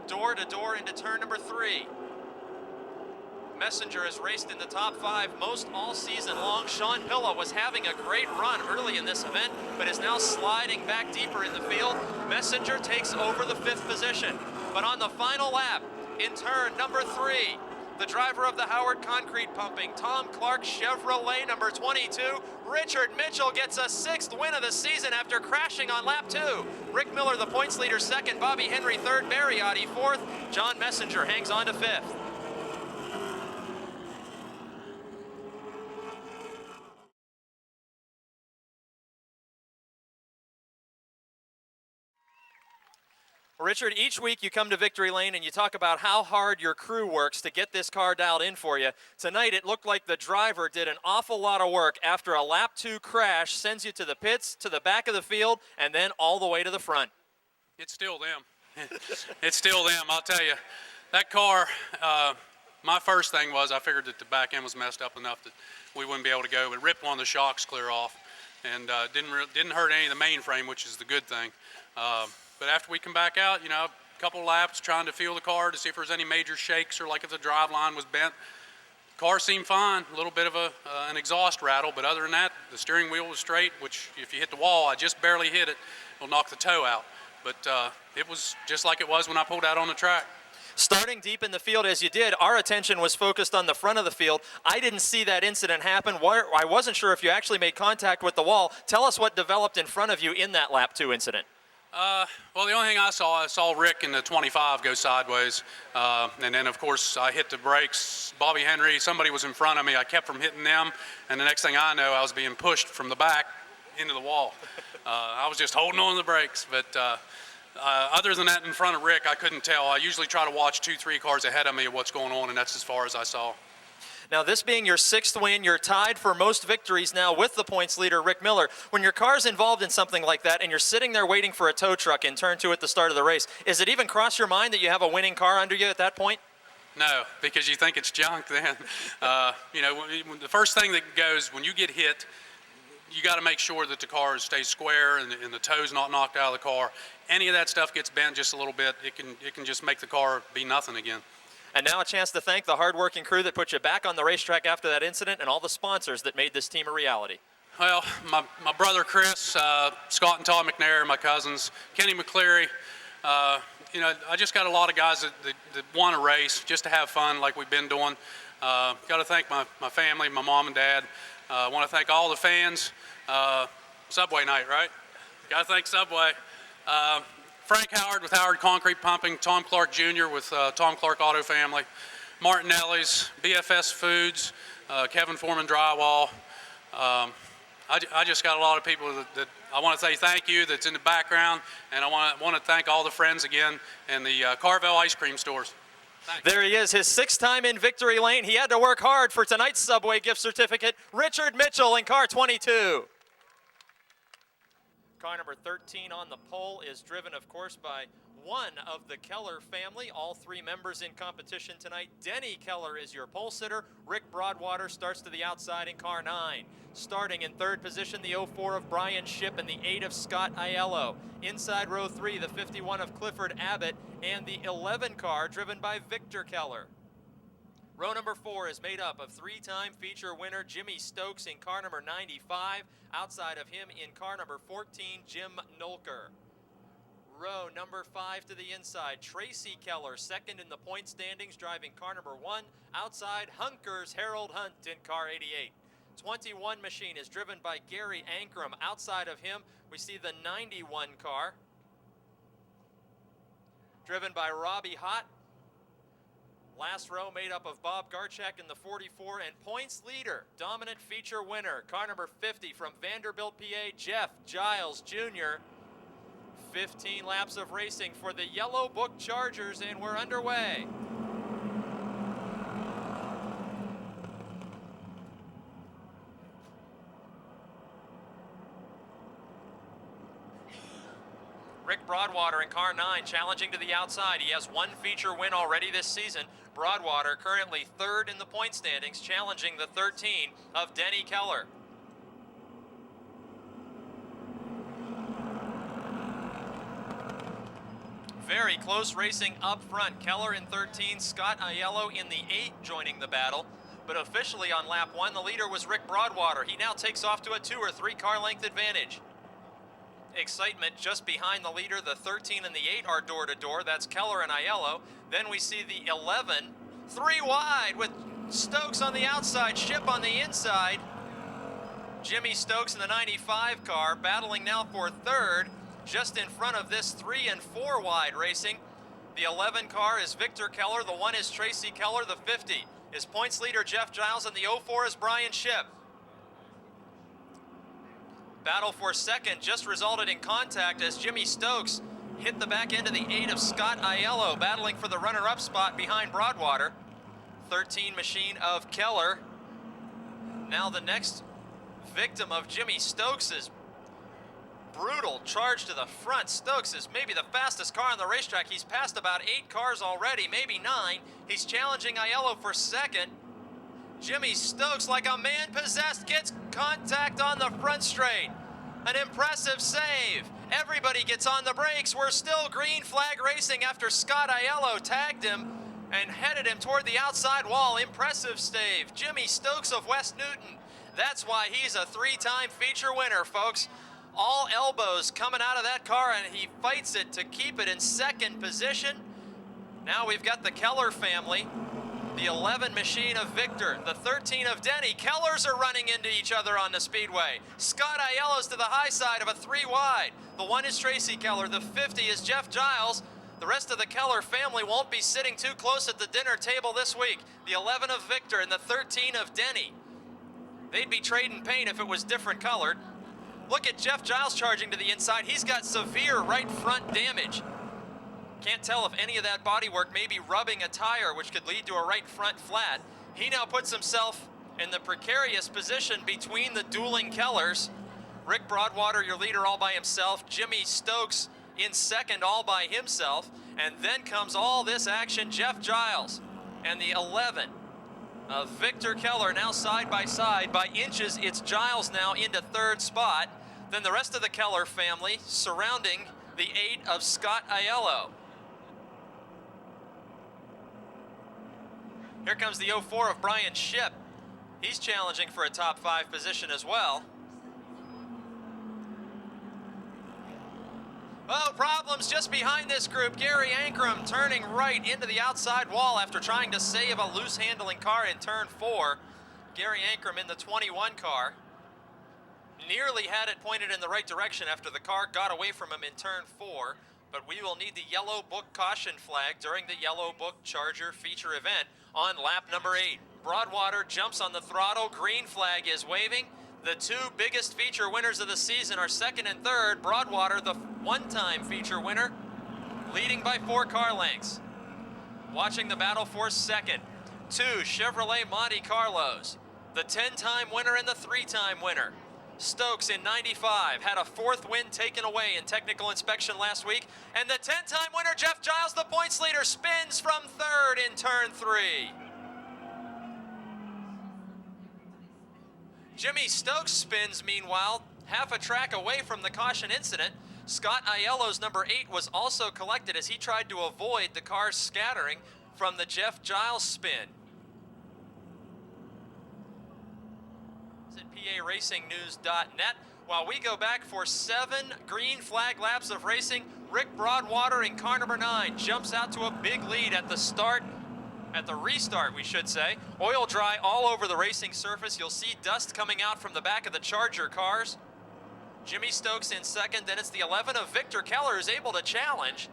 Door to door into turn number 3. Messenger has raced in the top 5 most all season long. Sean Pilla was having a great run early in this event, but is now sliding back deeper in the field. Messenger takes over the 5th position. But on the final lap, in turn number 3, the driver of the Howard Concrete Pumping, Tom Clark Chevrolet number 22, Richard Mitchell gets a 6th win of the season after crashing on lap 2. Rick Miller, the points leader, 2nd. Bobby Henry, 3rd. Barry Audi, 4th. John Messenger hangs on to 5th. Richard, each week you come to Victory Lane and you talk about how hard your crew works to get this car dialed in for you. Tonight it looked like the driver did an awful lot of work after a lap 2 crash sends you to the pits, to the back of the field, and then all the way to the front. It's still them. It's still them, I'll tell you. That car, my first thing was I figured that the back end was messed up enough that we wouldn't be able to go. It ripped one of the shocks clear off and didn't hurt any of the mainframe, which is the good thing. But after we come back out, you know, a couple of laps trying to feel the car to see if there's any major shakes or like if the drive line was bent. The car seemed fine, a little bit of an exhaust rattle, but other than that, the steering wheel was straight, which if you hit the wall, I just barely hit it, it'll knock the toe out. But it was just like it was when I pulled out on the track. Starting deep in the field as you did, our attention was focused on the front of the field. I didn't see that incident happen. I wasn't sure if you actually made contact with the wall. Tell us what developed in front of you in that lap 2 incident. Well, the only thing I saw Rick in the 25 go sideways. And then, of course, I hit the brakes. Bobby Henry, somebody was in front of me. I kept from hitting them. And the next thing I know, I was being pushed from the back into the wall. I was just holding on to the brakes. But other than that, in front of Rick, I couldn't tell. I usually try to watch 2-3 cars ahead of me of what's going on, and that's as far as I saw. Now, this being your 6th win, you're tied for most victories now with the points leader, Rick Miller. When your car's involved in something like that and you're sitting there waiting for a tow truck in turn 2 at the start of the race, is it even cross your mind that you have a winning car under you at that point? No, because you think it's junk then. You know, the first thing that goes when you get hit, you got to make sure that the car stays square and the toe's not knocked out of the car. Any of that stuff gets bent just a little bit, it can just make the car be nothing again. And now a chance to thank the hard-working crew that put you back on the racetrack after that incident and all the sponsors that made this team a reality. Well, my brother Chris, Scott and Todd McNair, my cousins, Kenny McCleary. You know, I just got a lot of guys that want to race just to have fun like we've been doing. Got to thank my family, my mom and dad. I want to thank all the fans. Subway night, right? Got to thank Subway. Frank Howard with Howard Concrete Pumping, Tom Clark Jr. with Tom Clark Auto Family, Martinelli's, BFS Foods, Kevin Foreman Drywall. I I just got a lot of people that I want to say thank you that's in the background, and I want to thank all the friends again in the Carvel ice cream stores. Thanks. There he is, his 6th time in victory lane. He had to work hard for tonight's Subway gift certificate. Richard Mitchell in car 22. Car number 13 on the pole is driven, of course, by one of the Keller family. All 3 members in competition tonight. Denny Keller is your pole sitter. Rick Broadwater starts to the outside in car 9. Starting in 3rd position, the 04 of Brian Shipp and the 8 of Scott Aiello. Inside row 3, the 51 of Clifford Abbott and the 11 car driven by Victor Keller. Row number 4 is made up of 3-time feature winner Jimmy Stokes in car number 95. Outside of him in car number 14, Jim Nolker. Row number 5 to the inside, Tracy Keller, 2nd in the point standings, driving car number 1. Outside, Hunker's Harold Hunt in car 88. 21 machine is driven by Gary Ankrum. Outside of him, we see the 91 car, driven by Robbie Hott. Last row made up of Bob Garchak in the 44, and points leader, dominant feature winner, car number 50 from Vanderbilt, PA, Jeff Giles Jr. 15 laps of racing for the Yellow Book Chargers, and we're underway. Rick Broadwater in car 9, challenging to the outside. He has 1 feature win already this season. Broadwater currently 3rd in the point standings, challenging the 13 of Denny Keller. Very close racing up front. Keller in 13, Scott Aiello in the 8 joining the battle. But officially on lap 1, the leader was Rick Broadwater. He now takes off to a 2 or 3 car length advantage. Excitement just behind the leader. The 13 and the 8 are door to door. That's Keller and Aiello. Then we see the 11, 3 wide with Stokes on the outside, Shipp on the inside. Jimmy Stokes in the 95 car battling now for 3rd, just in front of this 3 and 4 wide racing. The 11 car is Victor Keller. The 1 is Tracy Keller. The 50 is points leader Jeff Giles, and the 04 is Brian Shipp. Battle for 2nd just resulted in contact as Jimmy Stokes hit the back end of the 8 of Scott Aiello, battling for the runner-up spot behind Broadwater. 13 machine of Keller. Now the next victim of Jimmy Stokes' brutal charge to the front. Stokes is maybe the fastest car on the racetrack. He's passed about 8 cars already, maybe 9. He's challenging Aiello for 2nd. Jimmy Stokes, like a man possessed, gets contact on the front straight. An impressive save. Everybody gets on the brakes. We're still green flag racing after Scott Aiello tagged him and headed him toward the outside wall. Impressive save. Jimmy Stokes of West Newton. That's why he's a 3-time feature winner, folks. All elbows coming out of that car, and he fights it to keep it in 2nd position. Now we've got the Keller family. The 11 machine of Victor, the 13 of Denny. Kellers are running into each other on the speedway. Scott Aiello's to the high side of a 3 wide. The 1 is Tracy Keller. The 50 is Jeff Giles. The rest of the Keller family won't be sitting too close at the dinner table this week. The 11 of Victor and the 13 of Denny. They'd be trading paint if it was different colored. Look at Jeff Giles charging to the inside. He's got severe right front damage. Can't tell if any of that bodywork may be rubbing a tire, which could lead to a right front flat. He now puts himself in the precarious position between the dueling Kellers. Rick Broadwater, your leader, all by himself. Jimmy Stokes in 2nd, all by himself. And then comes all this action. Jeff Giles and the 11 of Victor Keller now side by side. By inches, it's Giles now into 3rd spot. Then the rest of the Keller family surrounding the 8 of Scott Aiello. Here comes the 04 of Brian Shipp. He's challenging for a top 5 position as well. Oh, problems just behind this group. Gary Ankrum turning right into the outside wall after trying to save a loose handling car in turn 4. Gary Ankrum in the 21 car. Nearly had it pointed in the right direction after the car got away from him in turn 4. But we will need the Yellow Book caution flag during the Yellow Book Charger feature event on lap number 8. Broadwater jumps on the throttle. Green flag is waving. The two biggest feature winners of the season are second and third. Broadwater, the one-time feature winner, leading by 4 car lengths. Watching the battle for second, 2 Chevrolet Monte Carlos, the 10-time winner and the 3-time winner. Stokes in 95 had a 4th win taken away in technical inspection last week, and the 10-time winner Jeff Giles, the points leader, spins from 3rd in turn 3. Jimmy Stokes spins, meanwhile, half a track away from the caution incident. Scott Aiello's number 8 was also collected as he tried to avoid the cars scattering from the Jeff Giles spin. At PARacingNews.net. While we go back for 7 green flag laps of racing, Rick Broadwater in car number 9 jumps out to a big lead at the start. At the restart, we should say. Oil dry all over the racing surface. You'll see dust coming out from the back of the Charger cars. Jimmy Stokes in second. Then it's the 11 of Victor Keller who's able to challenge.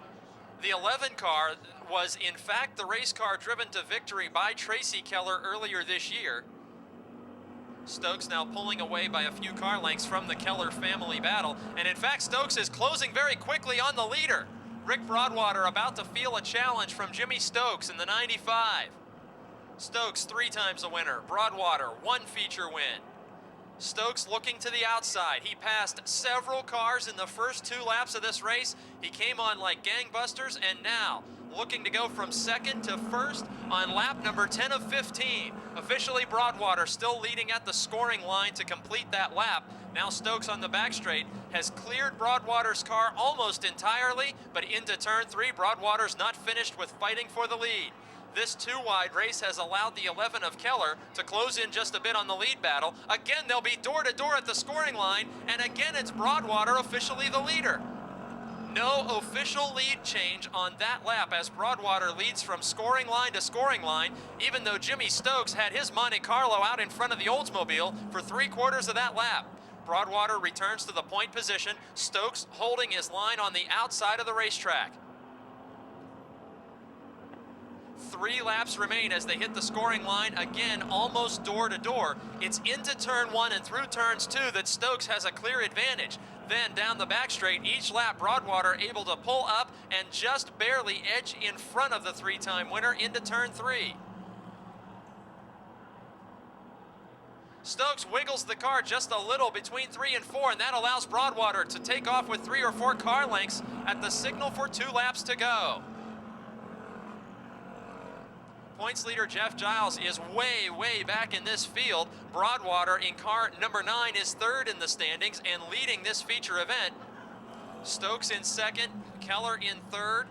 The 11 car was, in fact, the race car driven to victory by Tracy Keller earlier this year. Stokes now pulling away by a few car lengths from the Keller family battle. And in fact, Stokes is closing very quickly on the leader. Rick Broadwater about to feel a challenge from Jimmy Stokes in the 95. Stokes 3 times a winner. Broadwater 1 feature win. Stokes looking to the outside. He passed several cars in the first 2 laps of this race. He came on like gangbusters, and now looking to go from 2nd to 1st on lap number 10 of 15. Officially Broadwater still leading at the scoring line to complete that lap. Now Stokes on the back straight has cleared Broadwater's car almost entirely, but into turn 3, Broadwater's not finished with fighting for the lead. This 2-wide race has allowed the 11 of Keller to close in just a bit on the lead battle. Again, they'll be door-to-door at the scoring line, and again, it's Broadwater officially the leader. No official lead change on that lap as Broadwater leads from scoring line to scoring line, even though Jimmy Stokes had his Monte Carlo out in front of the Oldsmobile for 3/4 of that lap. Broadwater returns to the point position, Stokes holding his line on the outside of the racetrack. 3 laps remain as they hit the scoring line, again almost door to door. It's into turn 1 and through turns 2 that Stokes has a clear advantage. Then down the back straight, each lap Broadwater able to pull up and just barely edge in front of the 3-time winner into turn 3. Stokes wiggles the car just a little between 3 and 4, and that allows Broadwater to take off with 3 or 4 car lengths at the signal for 2 laps to go. Points leader Jeff Giles is way back in this field. Broadwater in car number 9 is 3rd in the standings and leading this feature event. Stokes in 2nd, Keller in 3rd.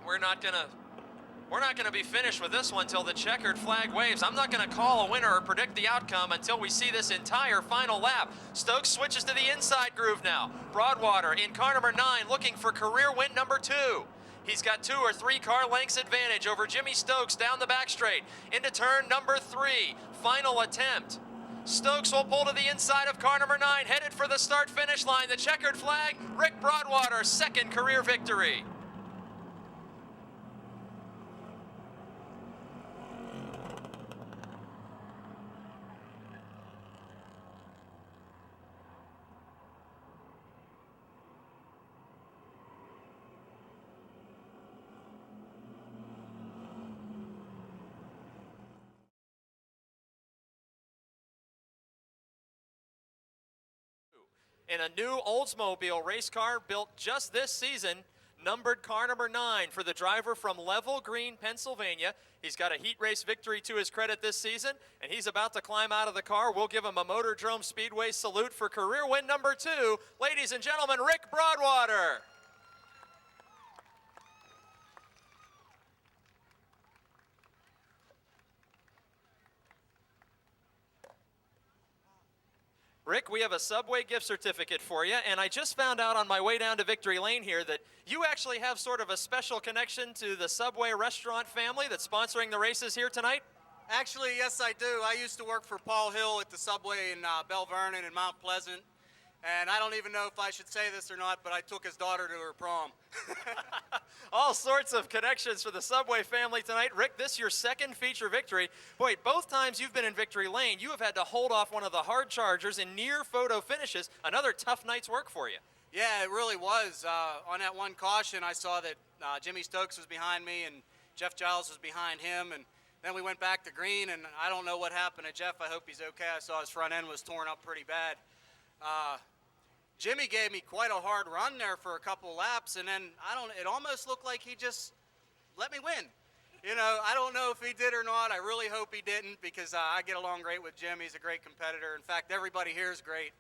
We're not gonna be finished with this one till the checkered flag waves. I'm not gonna call a winner or predict the outcome until we see this entire final lap. Stokes switches to the inside groove now. Broadwater in car number 9 looking for career win number 2. He's got 2 or 3 car lengths advantage over Jimmy Stokes down the back straight into turn number 3. Final attempt. Stokes will pull to the inside of car number 9, headed for the start-finish line. The checkered flag, Rick Broadwater, 2nd career victory. In a new Oldsmobile race car built just this season, numbered car number 9 for the driver from Level Green, Pennsylvania. He's got a heat race victory to his credit this season, and he's about to climb out of the car. We'll give him a Motordrome Speedway salute for career win number 2. Ladies and gentlemen, Rick Broadwater. Rick, we have a Subway gift certificate for you, and I just found out on my way down to Victory Lane here that you actually have sort of a special connection to the Subway restaurant family that's sponsoring the races here tonight. Actually, yes, I do. I used to work for Paul Hill at the Subway in Belle Vernon and Mount Pleasant, And I don't even know if I should say this or not, but I took his daughter to her prom. All sorts of connections for the Subway family tonight. Rick, this your second feature victory. Boy, both times you've been in victory lane, you have had to hold off one of the hard chargers in near photo finishes. Another tough night's work for you. Yeah, it really was. On that one caution, I saw that Jimmy Stokes was behind me and Jeff Giles was behind him. And then we went back to green, and I don't know what happened to Jeff. I hope he's okay. I saw his front end was torn up pretty bad. Jimmy gave me quite a hard run there for a couple laps, and then it almost looked like he just let me win. You know, I don't know if he did or not. I really hope he didn't, because I get along great with Jim. He's a great competitor. In fact, everybody here is great.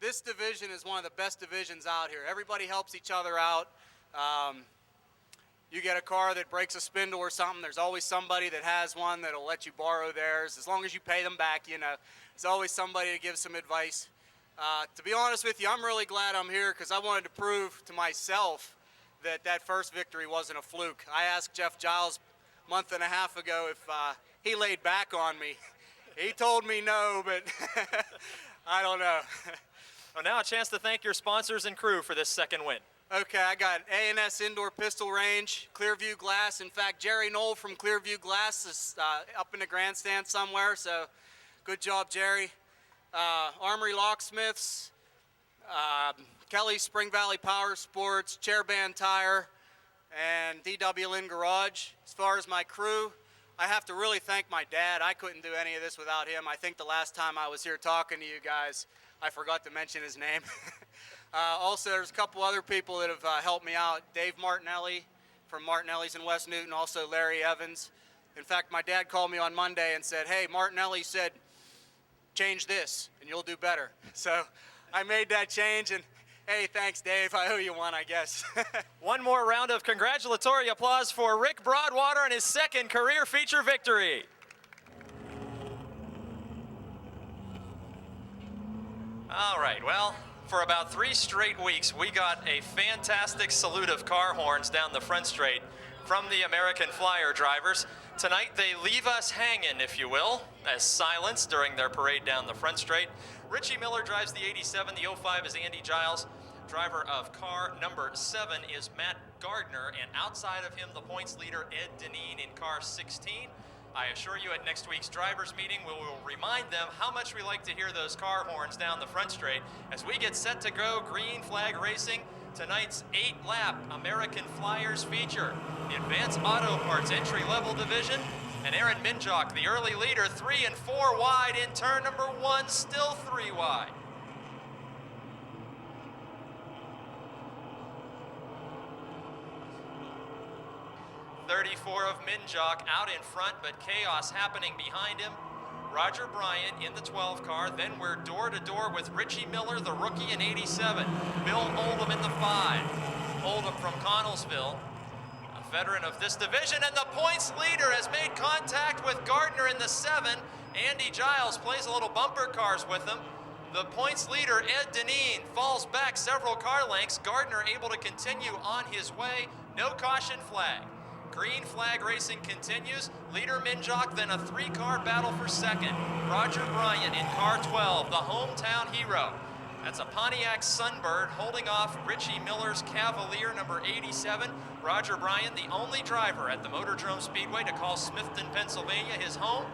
This division is one of the best divisions out here. Everybody helps each other out. You get a car that breaks a spindle or something, there's always somebody that has one that'll let you borrow theirs. As long as you pay them back, you know, there's always somebody to give some advice. To be honest with you, I'm really glad I'm here, because I wanted to prove to myself that that first victory wasn't a fluke. I asked Jeff Giles a month and a half ago if he laid back on me. He told me no, but I don't know. Well, now a chance to thank your sponsors and crew for this second win. Okay, I got A&S Indoor Pistol Range, Clearview Glass. In fact, Jerry Knoll from Clearview Glass is up in the grandstand somewhere, so good job, Jerry. Armory Locksmiths, Kelly Spring Valley Power Sports, Chairband Tire, and DW Lynn Garage. As far as my crew, I have to really thank my dad. I couldn't do any of this without him. I think the last time I was here talking to you guys, I forgot to mention his name. Also, there's a couple other people that have helped me out. Dave Martinelli from Martinelli's in West Newton, also Larry Evans. In fact, my dad called me on Monday and said, hey, Martinelli said, change this and you'll do better. So I made that change, and hey, thanks, Dave. I owe you one, I guess. One more round of congratulatory applause for Rick Broadwater and his second career feature victory. All right, well, for about 3 straight weeks, we got a fantastic salute of car horns down the front straight from the American Flyer drivers. Tonight, they leave us hanging, if you will, as silence during their parade down the front straight. Richie Miller drives the 87, the 05 is Andy Giles. Driver of car number 7 is Matt Gardner, and outside of him, the points leader, Ed Deneen, in car 16. I assure you at next week's drivers meeting, we will remind them how much we like to hear those car horns down the front straight as we get set to go green flag racing. Tonight's 8-lap American Flyers feature, the Advanced Auto Parts entry-level division, and Aaron Minjock, the early leader, 3 and 4 wide in turn number 1, still 3 wide. .34 of Minjock out in front, but chaos happening behind him. Roger Bryant in the 12 car, then we're door to door with Richie Miller, the rookie, in 87. Bill Oldham in the 5. Oldham from Connellsville, a veteran of this division, and the points leader has made contact with Gardner in the 7. Andy Giles plays a little bumper cars with him. The points leader, Ed Deneen, falls back several car lengths. Gardner able to continue on his way. No caution flag. Green flag racing continues. Leader Minjock, then a 3-car battle for second. Roger Bryant in car 12, the hometown hero. That's a Pontiac Sunbird holding off Richie Miller's Cavalier, number 87. Roger Bryant, the only driver at the Motordrome Speedway to call Smithton, Pennsylvania his home.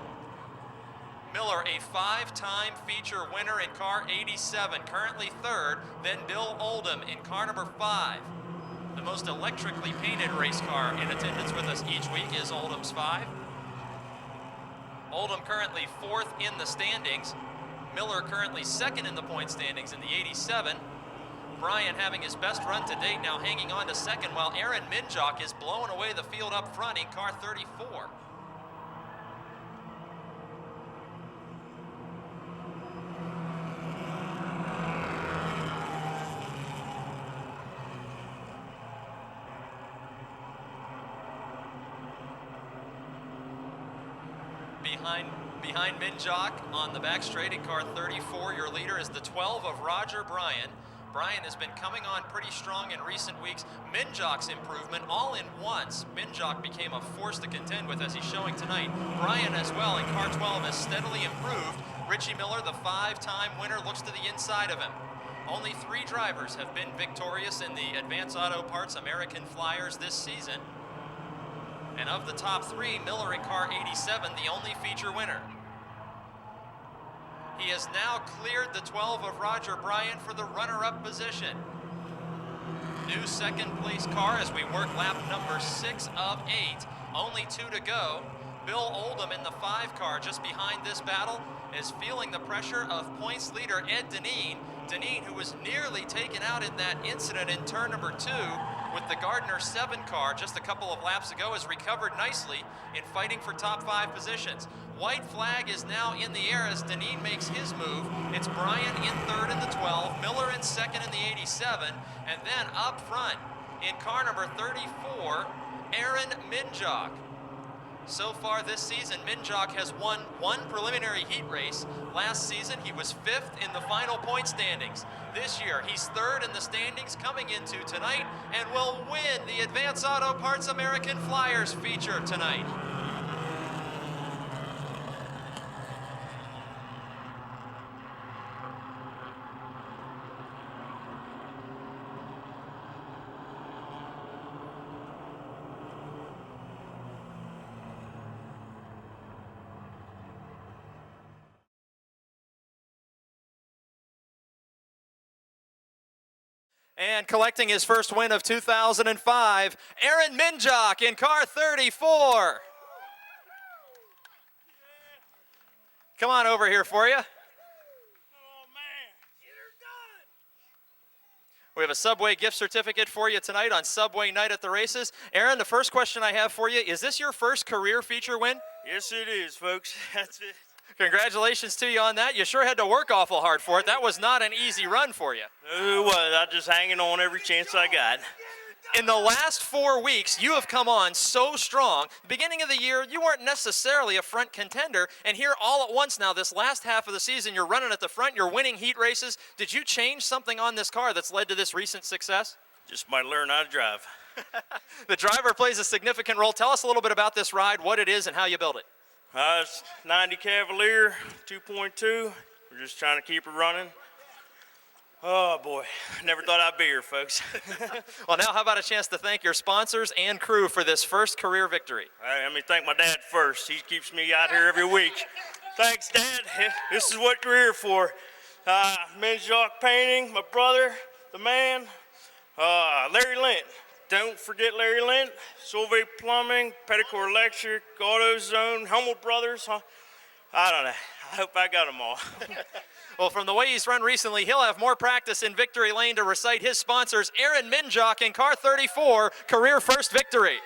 Miller, a 5-time feature winner in car 87, currently 3rd. Then Bill Oldham in car number 5. The most electrically painted race car in attendance with us each week is Oldham's 5. Oldham currently 4th in the standings. Miller currently 2nd in the point standings in the 87. Bryant having his best run to date, now hanging on to 2nd, while Aaron Minjock is blowing away the field up front in car 34. Behind Minjock on the back straight in car 34, your leader is the 12 of Roger Bryant. Bryant has been coming on pretty strong in recent weeks. Minjock's improvement all in once. Minjock became a force to contend with, as he's showing tonight. Bryant as well in car 12 has steadily improved. Richie Miller, the 5-time winner, looks to the inside of him. Only 3 drivers have been victorious in the Advance Auto Parts American Flyers this season. And of the top 3, Miller in car 87, the only feature winner. He has now cleared the 12 of Roger Bryan for the runner-up position. New second place car as we work lap number 6 of 8. Only 2 to go. Bill Oldham in the 5 car just behind this battle is feeling the pressure of points leader Ed Deneen. Deneen, who was nearly taken out in that incident in turn number 2 with the Gardner 7 car just a couple of laps ago, has recovered nicely in fighting for top 5 positions. White flag is now in the air as Deneen makes his move. It's Bryan in 3rd in the 12, Miller in 2nd in the 87, and then up front in car number 34, Aaron Minjock. So far this season, Minjock has won 1 preliminary heat race. Last season, he was 5th in the final point standings. This year, he's 3rd in the standings coming into tonight and will win the Advance Auto Parts American Flyers feature tonight. And collecting his first win of 2005, Aaron Minjock in car 34. Come on over here for you. We have a Subway gift certificate for you tonight on Subway Night at the Races. Aaron, the first question I have for you, is this your first career feature win? Yes, it is, folks. That's it. Congratulations to you on that. You sure had to work awful hard for it. That was not an easy run for you. It was. I just hanging on every chance I got. In the last 4 weeks, you have come on so strong. Beginning of the year, you weren't necessarily a front contender, and here all at once now, this last half of the season, you're running at the front, you're winning heat races. Did you change something on this car that's led to this recent success? Just might learn how to drive. The driver plays a significant role. Tell us a little bit about this ride, what it is, and how you build it. It's 90 Cavalier, 2.2. We're just trying to keep it running. Oh, boy. Never thought I'd be here, folks. Well, now how about a chance to thank your sponsors and crew for this first career victory? Let me thank my dad first. He keeps me out here every week. Thanks, Dad. This is what you're here for. Minjock Painting, my brother, the man, Larry Lent. Don't forget Larry Lent, Solvay Plumbing, Petticore Electric, AutoZone, Hummel Brothers. I don't know. I hope I got them all. Well, from the way he's run recently, he'll have more practice in victory lane to recite his sponsors. Aaron Minjock in car 34, career first victory.